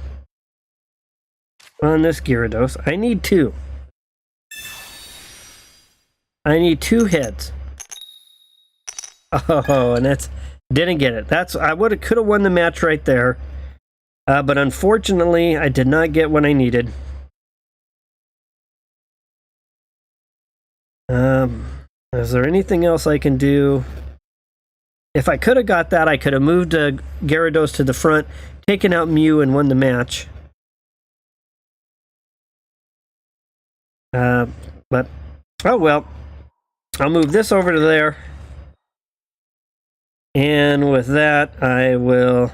on this Gyarados. I need two. I need two heads. Oh, and that's didn't get it. I could have won the match right there, but unfortunately, I did not get what I needed. Is there anything else I can do? If I could have got that, I could have moved Gyarados to the front, taken out Mew, and won the match. But oh well. I'll move this over to there. And with that, I will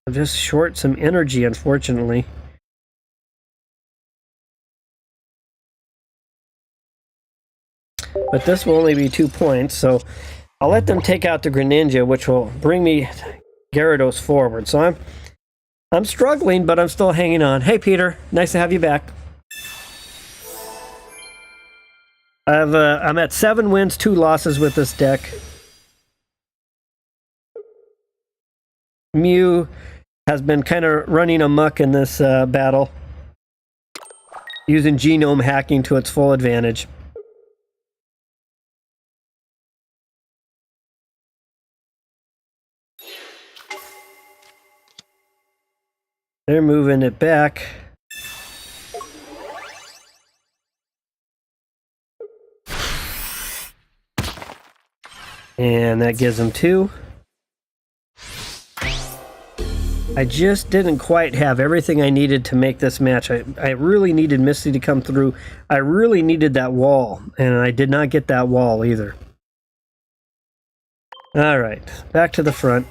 just short some energy, unfortunately. But this will only be 2 points, so I'll let them take out the Greninja, which will bring me Gyarados forward. So I'm struggling, but I'm still hanging on. Hey, Peter, nice to have you back. I'm at 7 wins, 2 losses with this deck. Mew has been kind of running amok in this battle, using genome hacking to its full advantage. They're moving it back. And that gives them 2. I just didn't quite have everything I needed to make this match. I really needed Misty to come through. I really needed that wall, and I did not get that wall either. All right, back to the front.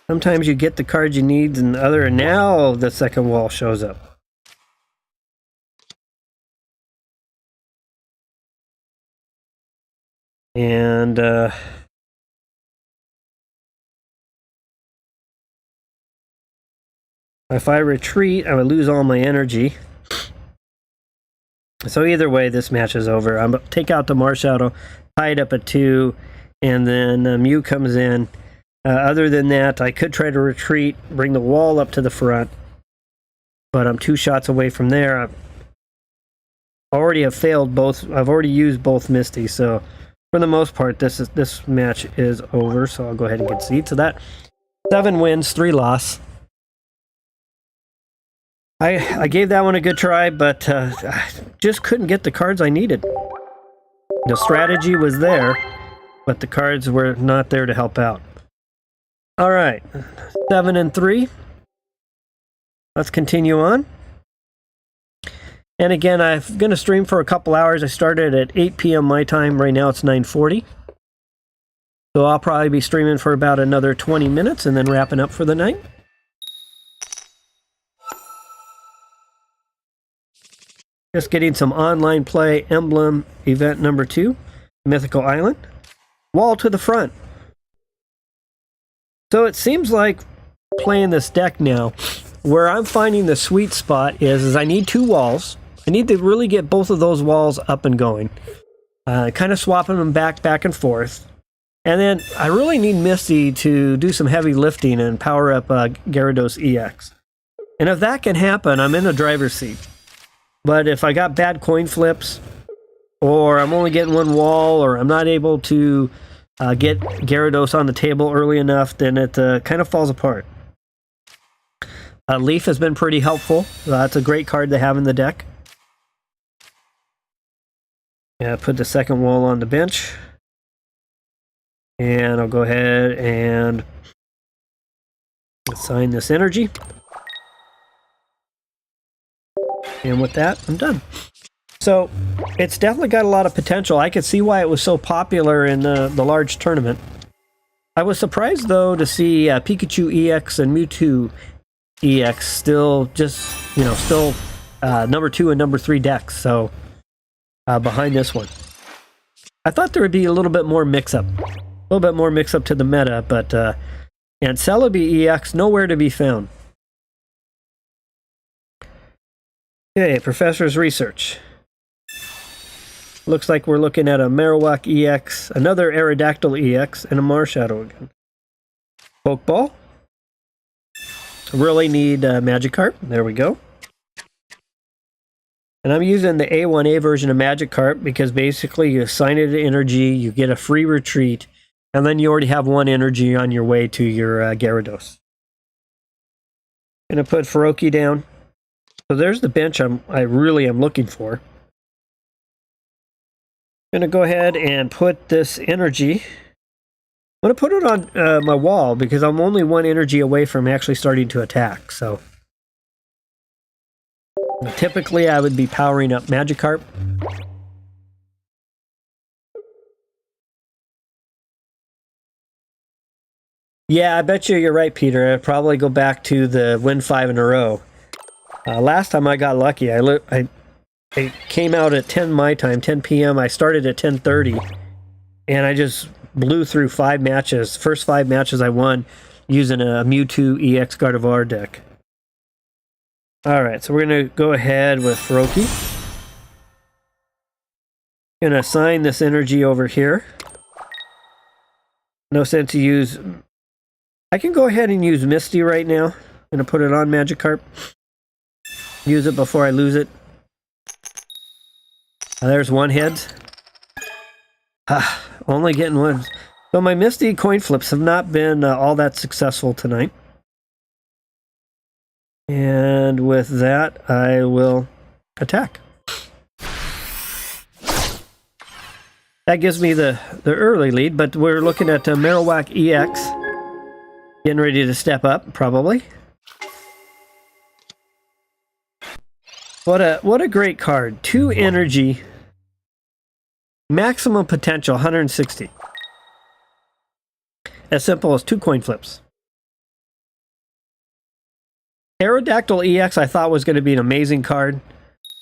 Sometimes you get the cards you need, and now the second wall shows up. And if I retreat, I would lose all my energy. So either way, this match is over. I'm going to take out the Marshadow, tie it up at 2, and then Mew comes in. Other than that, I could try to retreat, bring the wall up to the front, but I'm 2 shots away from there. I already have failed both. I've already used both Misty, so for the most part, this match is over. So I'll go ahead and concede. So that 7 wins, 3 loss. I gave that one a good try, but I just couldn't get the cards I needed. The strategy was there, but the cards were not there to help out. All right, 7 and 3. Let's continue on. And again, I'm going to stream for a couple hours. I started at 8 p.m. my time. Right now it's 9:40. So I'll probably be streaming for about another 20 minutes and then wrapping up for the night. Just getting some online play. Emblem Event number 2. Mythical Island. Wall to the front. So it seems like playing this deck now, where I'm finding the sweet spot is I need 2 walls. I need to really get both of those walls up and going. Kind of swapping them back and forth. And then I really need Misty to do some heavy lifting and power up Gyarados EX. And if that can happen, I'm in the driver's seat. But if I got bad coin flips, or I'm only getting 1 wall, or I'm not able to get Gyarados on the table early enough, then it kind of falls apart. Leaf has been pretty helpful. It's a great card to have in the deck. Yeah, put the second wall on the bench. And I'll go ahead and assign this energy. And with that, I'm done. So, it's definitely got a lot of potential. I could see why it was so popular in the large tournament. I was surprised, though, to see Pikachu EX and Mewtwo EX still just, still number 2 and number 3 decks. So, behind this one. I thought there would be a little bit more mix-up. A little bit more mix-up to the meta, but and Celebi EX, nowhere to be found. Okay, Professor's Research. Looks like we're looking at a Marowak EX, another Aerodactyl EX, and a Marshadow again. Pokeball. Really need Magikarp. There we go. And I'm using the A1A version of Magikarp because basically you assign it energy, you get a free retreat, and then you already have 1 energy on your way to your Gyarados. Gonna put Feroki down. So there's the bench I really am looking for. I'm going to go ahead and put this energy. I'm going to put it on my wall because I'm only 1 energy away from actually starting to attack. So typically I would be powering up Magikarp. Yeah, I bet you're right, Peter. I'd probably go back to the win 5 in a row. Last time I got lucky, I came out at 10 my time, 10 p.m. I started at 10:30, and I just blew through 5 matches. First 5 matches I won using a Mewtwo EX Gardevoir deck. All right, so we're going to go ahead with Feroki. Going to assign this energy over here. No sense to use... I can go ahead and use Misty right now. I'm going to put it on Magikarp. Use it before I lose it. There's 1 hit. Only getting 1. So my Misty coin flips have not been all that successful tonight. And with that, I will attack. That gives me the early lead, but we're looking at Marowak EX. Getting ready to step up, probably. What a great card. 2 energy. Maximum potential, 160. As simple as 2 coin flips. Aerodactyl EX I thought was going to be an amazing card,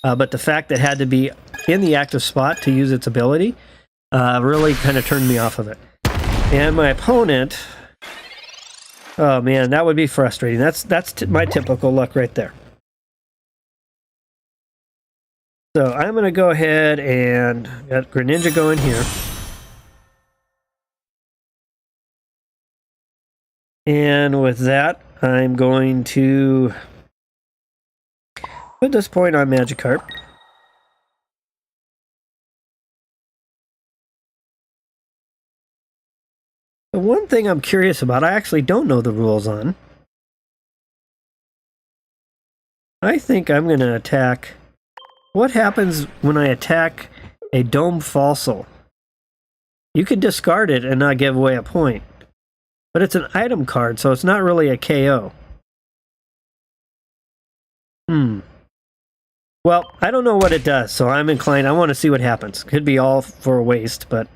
but the fact that it had to be in the active spot to use its ability really kind of turned me off of it. And my opponent, oh man, that would be frustrating. That's my typical luck right there. So I'm going to go ahead and got Greninja going here. And with that, I'm going to put this point on Magikarp. The one thing I'm curious about, I actually don't know the rules on. I think I'm going to attack. What happens when I attack a Dome Fossil? You could discard it and not give away a point. But it's an item card, so it's not really a KO. Well, I don't know what it does, so I'm inclined. I want to see what happens. Could be all for a waste, but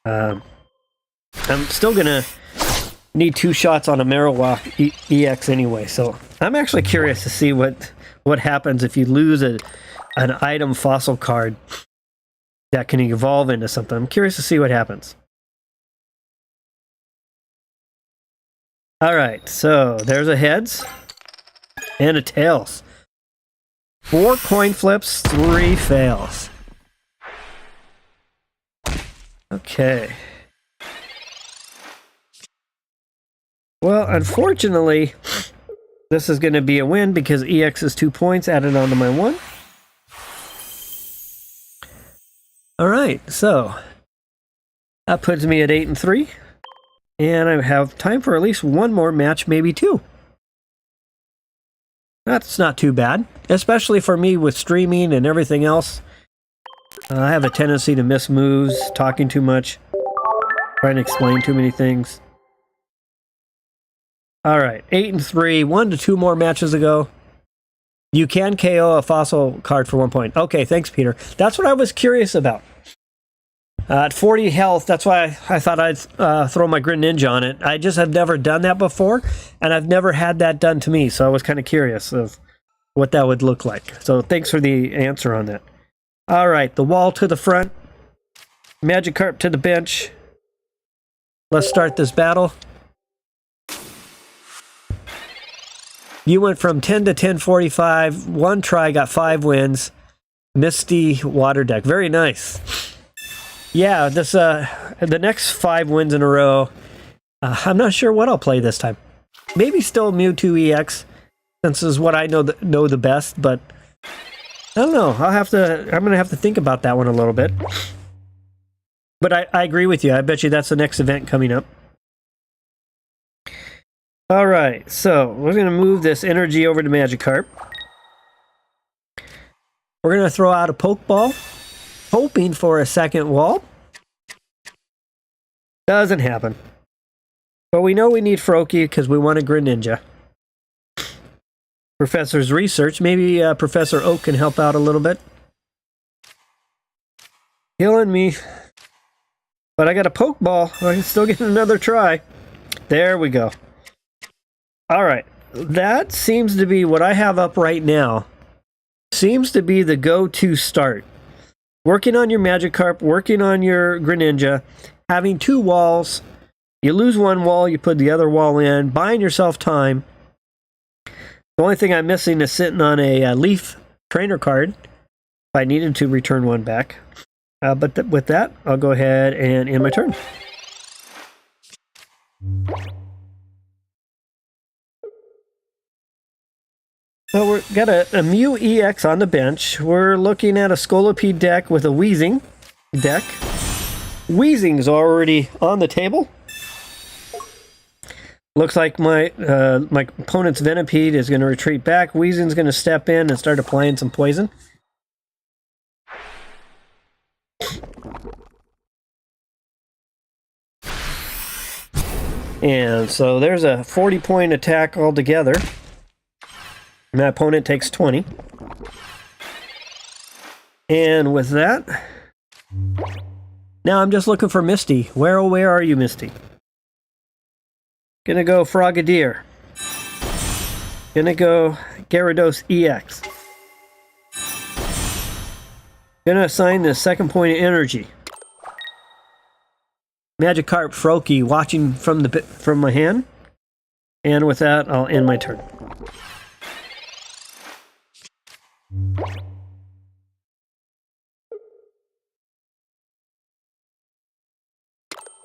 I'm still going to need 2 shots on a Marowak EX anyway, so I'm actually curious to see what happens if you lose an item fossil card that can evolve into something. I'm curious to see what happens. Alright, so there's a heads and a tails. 4 coin flips, 3 fails. Okay. Well, unfortunately, this is going to be a win because EX is 2 points added onto my 1. Alright, so that puts me at 8-3. And I have time for at least 1 more match, maybe 2. That's not too bad, especially for me with streaming and everything else. I have a tendency to miss moves, talking too much, trying to explain too many things. Alright, 8-3, 1 to 2 more matches to go. You can KO a fossil card for 1 point. Okay, thanks, Peter. That's what I was curious about. At 40 health, that's why I thought I'd throw my Greninja on it. I just have never done that before, and I've never had that done to me, so I was kind of curious of what that would look like. So thanks for the answer on that. Alright, the wall to the front. Magikarp to the bench. Let's start this battle. You went from 10 to 1045. 1 try, got 5 wins. Misty Water Deck. Very nice. Yeah, this the next 5 wins in a row. I'm not sure what I'll play this time. Maybe still Mewtwo EX, since this is what I know the best. But I don't know. I'm gonna have to think about that one a little bit. But I agree with you. I bet you that's the next event coming up. All right, so we're gonna move this energy over to Magikarp. We're gonna throw out a Pokeball, hoping for a second wall. Doesn't happen. But we know we need Froakie because we want a Greninja. Professor's research. Maybe Professor Oak can help out a little bit. Killing me. But I got a Pokeball. I can still get another try. There we go. Alright. That seems to be what I have up right now. Seems to be the go-to start. Working on your Magikarp, working on your Greninja, having 2 walls. You lose 1 wall, you put the other wall in, buying yourself time. The only thing I'm missing is sitting on a Leaf trainer card if I needed to return 1 back. But with that, I'll go ahead and end my turn. So we've got a Mew EX on the bench. We're looking at a Scolipede deck with a Weezing deck. Weezing's already on the table. Looks like my opponent's Venipede is going to retreat back. Weezing's going to step in and start applying some poison. And so there's a 40-point attack altogether. My opponent takes 20. And with that, now I'm just looking for Misty. Where are you, Misty? Gonna go Frogadier. Gonna go Gyarados EX. Gonna assign the second point of energy. Magikarp Froakie watching from my hand. And with that, I'll end my turn.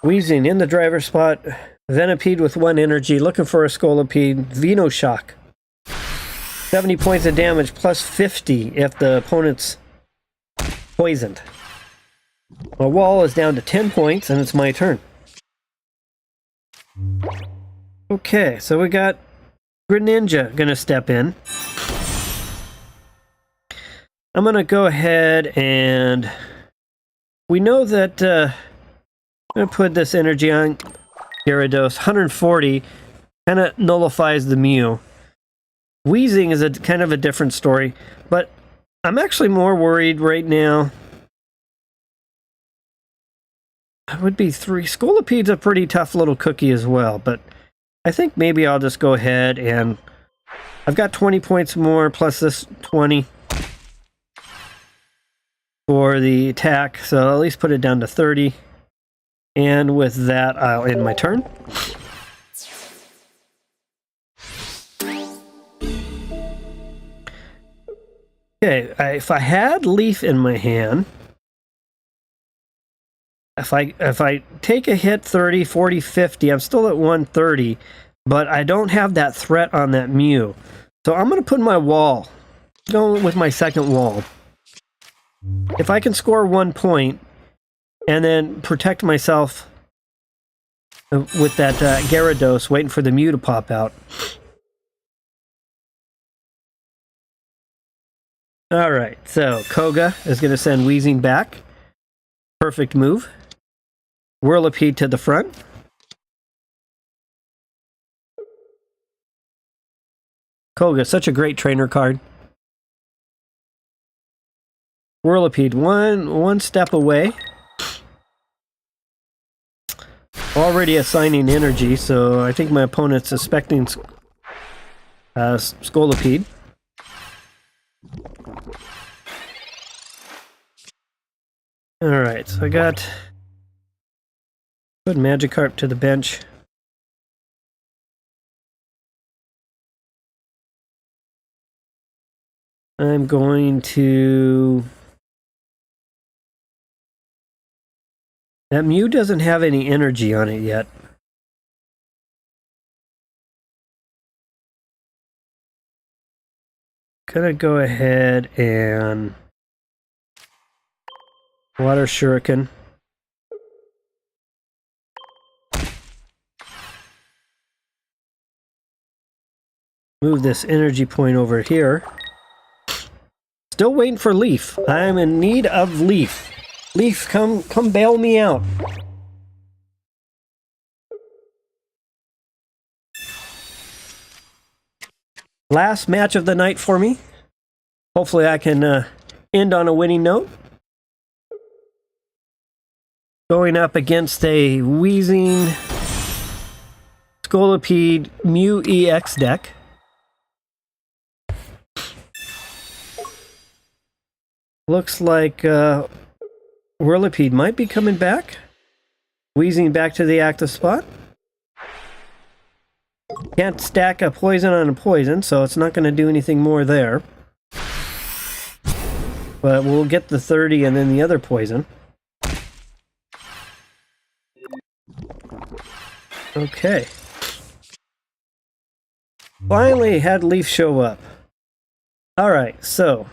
Wheezing in the driver's spot. Venipede with 1 energy, looking for a Scolipede. Venoshock. 70 points of damage plus 50 if the opponent's poisoned. My wall is down to 10 points and it's my turn. Okay, so we got Greninja gonna step in. I'm gonna go ahead and we know that I'm gonna put this energy on Gyarados. 140 kind of nullifies the Mew. Wheezing is a kind of a different story, but I'm actually more worried right now. It would be 3. Scolipede's a pretty tough little cookie as well, but I think maybe I'll just go ahead and I've got 20 points more plus this 20 for the attack, so I'll at least put it down to 30. And with that, I'll end my turn. Okay, if I had Leaf in my hand, if I take a hit 30, 40, 50, I'm still at 130, but I don't have that threat on that Mew. So I'm going to put my wall, going with my second wall. If I can score 1 point and then protect myself with that Gyarados, waiting for the Mew to pop out. Alright, so Koga is going to send Wheezing back. Perfect move. Whirlipede to the front. Koga, such a great trainer card. Whirlipede, one step away. Already assigning energy, so I think my opponent's suspecting Scolipede. Alright, so I got... Put Magikarp to the bench. I'm going to... That Mew doesn't have any energy on it yet. Gonna go ahead and... Water Shuriken. Move this energy point over here. Still waiting for Leaf. I'm in need of Leaf. Leaf, come bail me out. Last match of the night for me. Hopefully I can end on a winning note. Going up against a Wheezing Scolipede Mew EX deck. Looks like Whirlipede might be coming back. Wheezing back to the active spot. Can't stack a poison on a poison, so it's not going to do anything more there. But we'll get the 30 and then the other poison. Okay. Finally had Leaf show up. Alright, so...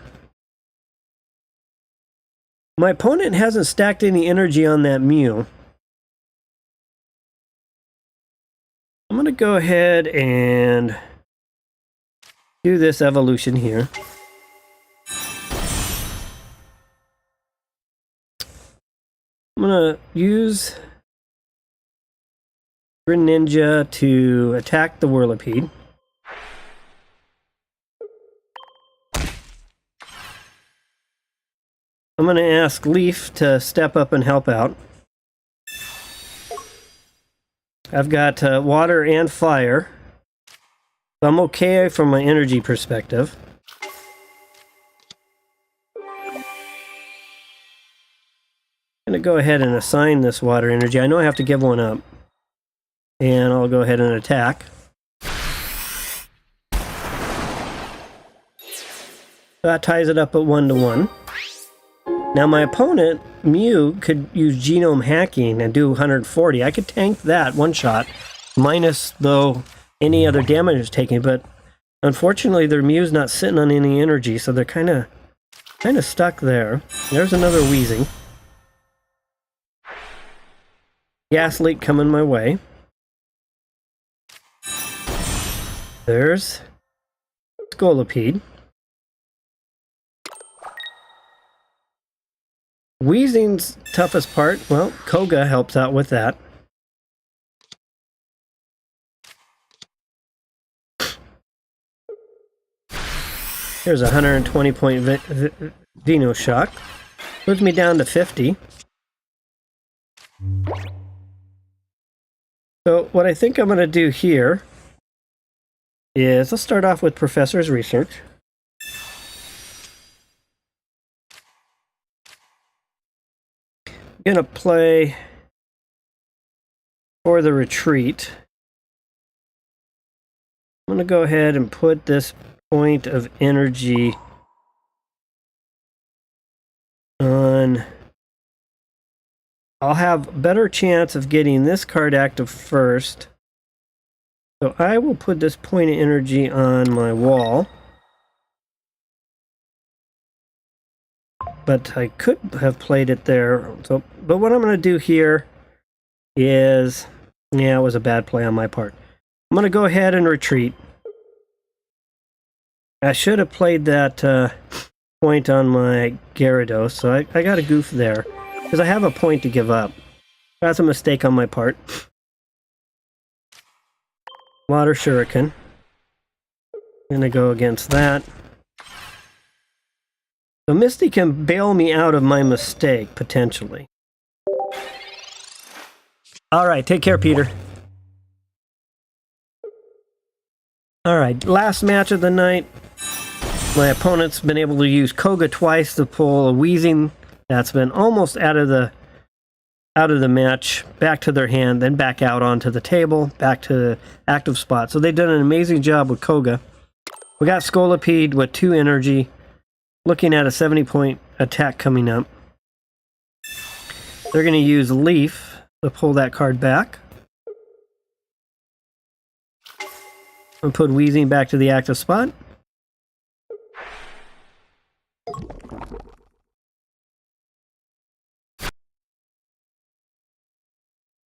My opponent hasn't stacked any energy on that Mew. I'm going to go ahead and do this evolution here. I'm going to use Greninja to attack the Whirlipede. I'm going to ask Leaf to step up and help out. I've got water and fire. So I'm okay from my energy perspective. I'm to go ahead and assign this water energy. I know I have to give one up. And I'll go ahead and attack. That ties it up at 1-1. Now my opponent, Mew, could use genome hacking and do 140. I could tank that one shot, minus, though, any other damage it's taking, but unfortunately their Mew's not sitting on any energy, so they're kind of stuck there. There's another Wheezing. Gas leak coming my way. There's Scolipede. Wheezing's toughest part, well, Koga helps out with that. Here's a 120 point Veno Shock. Puts me down to 50. So what I think I'm going to do here is let's start off with Professor's Research. I'm going to play for the retreat. I'm going to go ahead and put this point of energy on. I'll have better chance of getting this card active first. So I will put this point of energy on my wall. But I could have played it there. So, but what I'm going to do here is, yeah, it was a bad play on my part. I'm going to go ahead and retreat. I should have played that point on my Gyarados, so I got a goof there. Because I have a point to give up. That's a mistake on my part. Water Shuriken. I'm going to go against that. So Misty can bail me out of my mistake, potentially. Alright, take care, Peter. Alright, last match of the night. My opponent's been able to use Koga twice to pull a Wheezing. That's been almost out of the match, back to their hand, then back out onto the table, back to the active spot. So they've done an amazing job with Koga. We got Scolipede with 2 energy, looking at a 70 point attack coming up. They're going to use Leaf to pull that card back. And put Wheezing back to the active spot.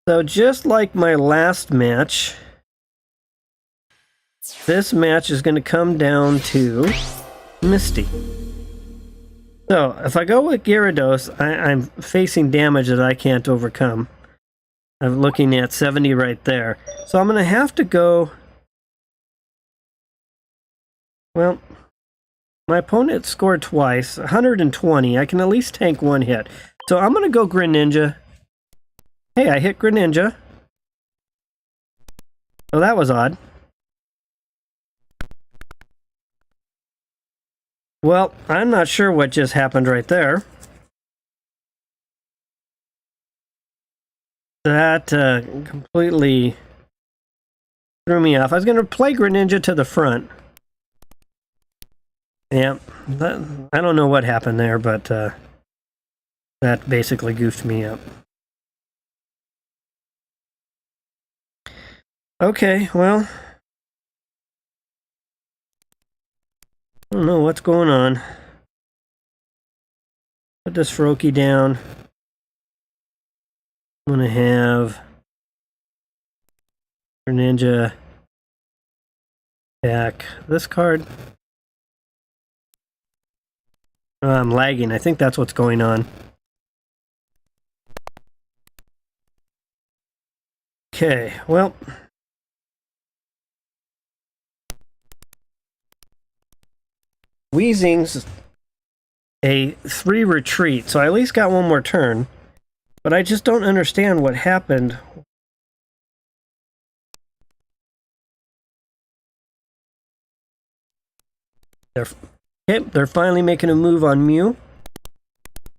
So just like my last match, this match is going to come down to Misty. So if I go with Gyarados, I'm facing damage that I can't overcome. I'm looking at 70 right there. So I'm going to have to go... Well, my opponent scored twice, 120. I can at least tank one hit. So I'm going to go Greninja. Hey, I hit Greninja. Oh, that was odd. Well, I'm not sure what just happened right there. That completely threw me off. I was going to play Greninja to the front. Yeah, I don't know what happened there, but that basically goofed me up. Okay, well, I don't know what's going on. Put this Froakie down. I'm going to have Greninja back this card. I'm lagging. I think that's what's going on. Okay, well... Wheezing's a 3 retreat, so I at least got one more turn. But I just don't understand what happened. They're finally making a move on Mew.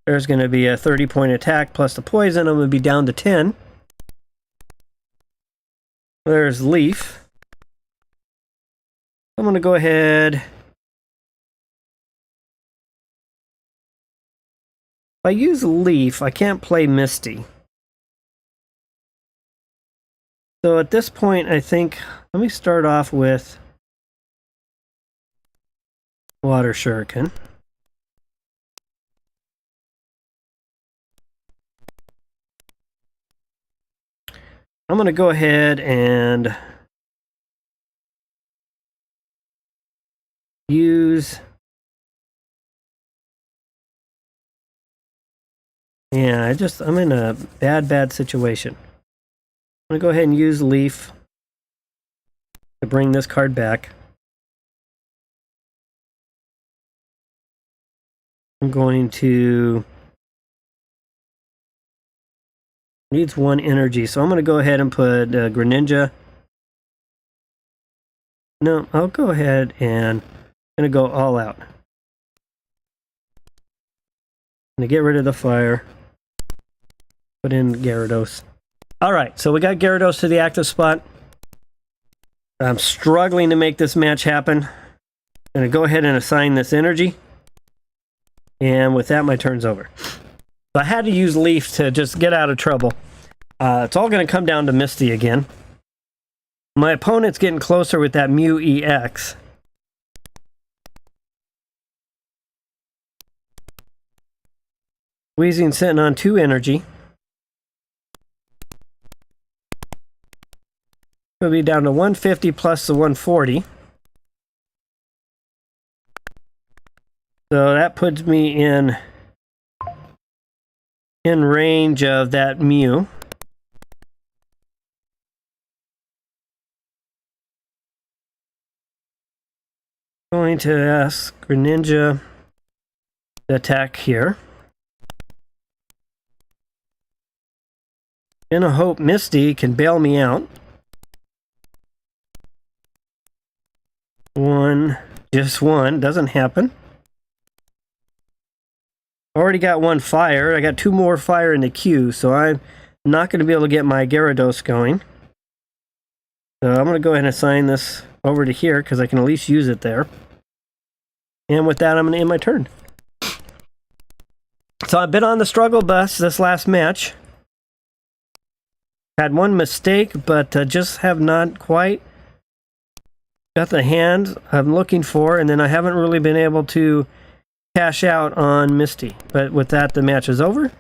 There's going to be a 30-point attack plus the poison. I'm going to be down to 10. There's Leaf. I'm going to go ahead. If I use Leaf, I can't play Misty. So at this point, I think, let me start off with Water Shuriken. I'm going to go ahead and use, yeah, I'm in a bad situation. I'm going to go ahead and use Leaf to bring this card back. I'm going to, needs 1 energy, so I'm going to go ahead and put Greninja. No, I'll go ahead and I'm going to go all out. I'm going to get rid of the fire. Put in Gyarados. Alright, so we got Gyarados to the active spot. I'm struggling to make this match happen. I'm going to go ahead and assign this energy. And with that, my turn's over. So I had to use Leaf to just get out of trouble. It's all going to come down to Misty again. My opponent's getting closer with that Mew EX. Weezing sitting on 2 energy. We'll be down to 150 plus the 140. So that puts me in range of that Mew. Going to ask Greninja to attack here. Gonna hope Misty can bail me out. Just one, doesn't happen. Already got 1 fire. I got 2 more fire in the queue, so I'm not going to be able to get my Gyarados going. So I'm going to go ahead and assign this over to here, because I can at least use it there. And with that, I'm going to end my turn. So I've been on the struggle bus this last match. Had 1 mistake, but just have not quite got the hand I'm looking for, and then I haven't really been able to cash out on Misty. But with that, the match is over,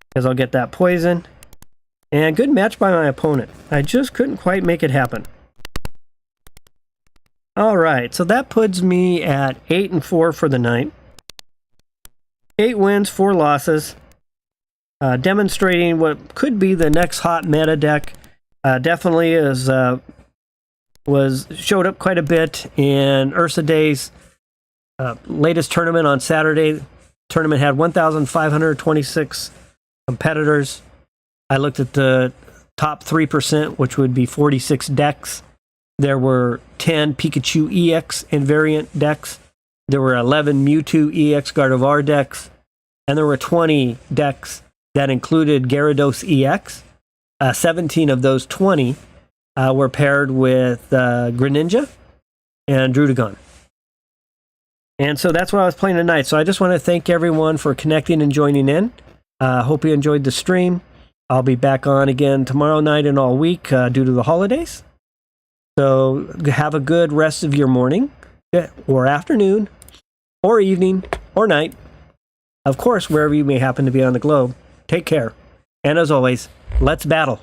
because I'll get that poison. And good match by my opponent. I just couldn't quite make it happen. Alright, so that puts me at 8-4 for the night. 8 wins, 4 losses. Demonstrating what could be the next hot meta deck. Definitely showed up quite a bit in Ursa Day's latest tournament on Saturday. Tournament had 1,526 competitors. I looked at the top 3%, which would be 46 decks. There were 10 Pikachu EX invariant decks. There were 11 Mewtwo EX Gardevoir decks. And there were 20 decks that included Gyarados EX. 17 of those 20 were paired with Greninja and Druddigon. And so that's what I was playing tonight. So I just want to thank everyone for connecting and joining in. Hope you enjoyed the stream. I'll be back on again tomorrow night and all week due to the holidays. So have a good rest of your morning or afternoon or evening or night. Of course, wherever you may happen to be on the globe. Take care. And as always, let's battle.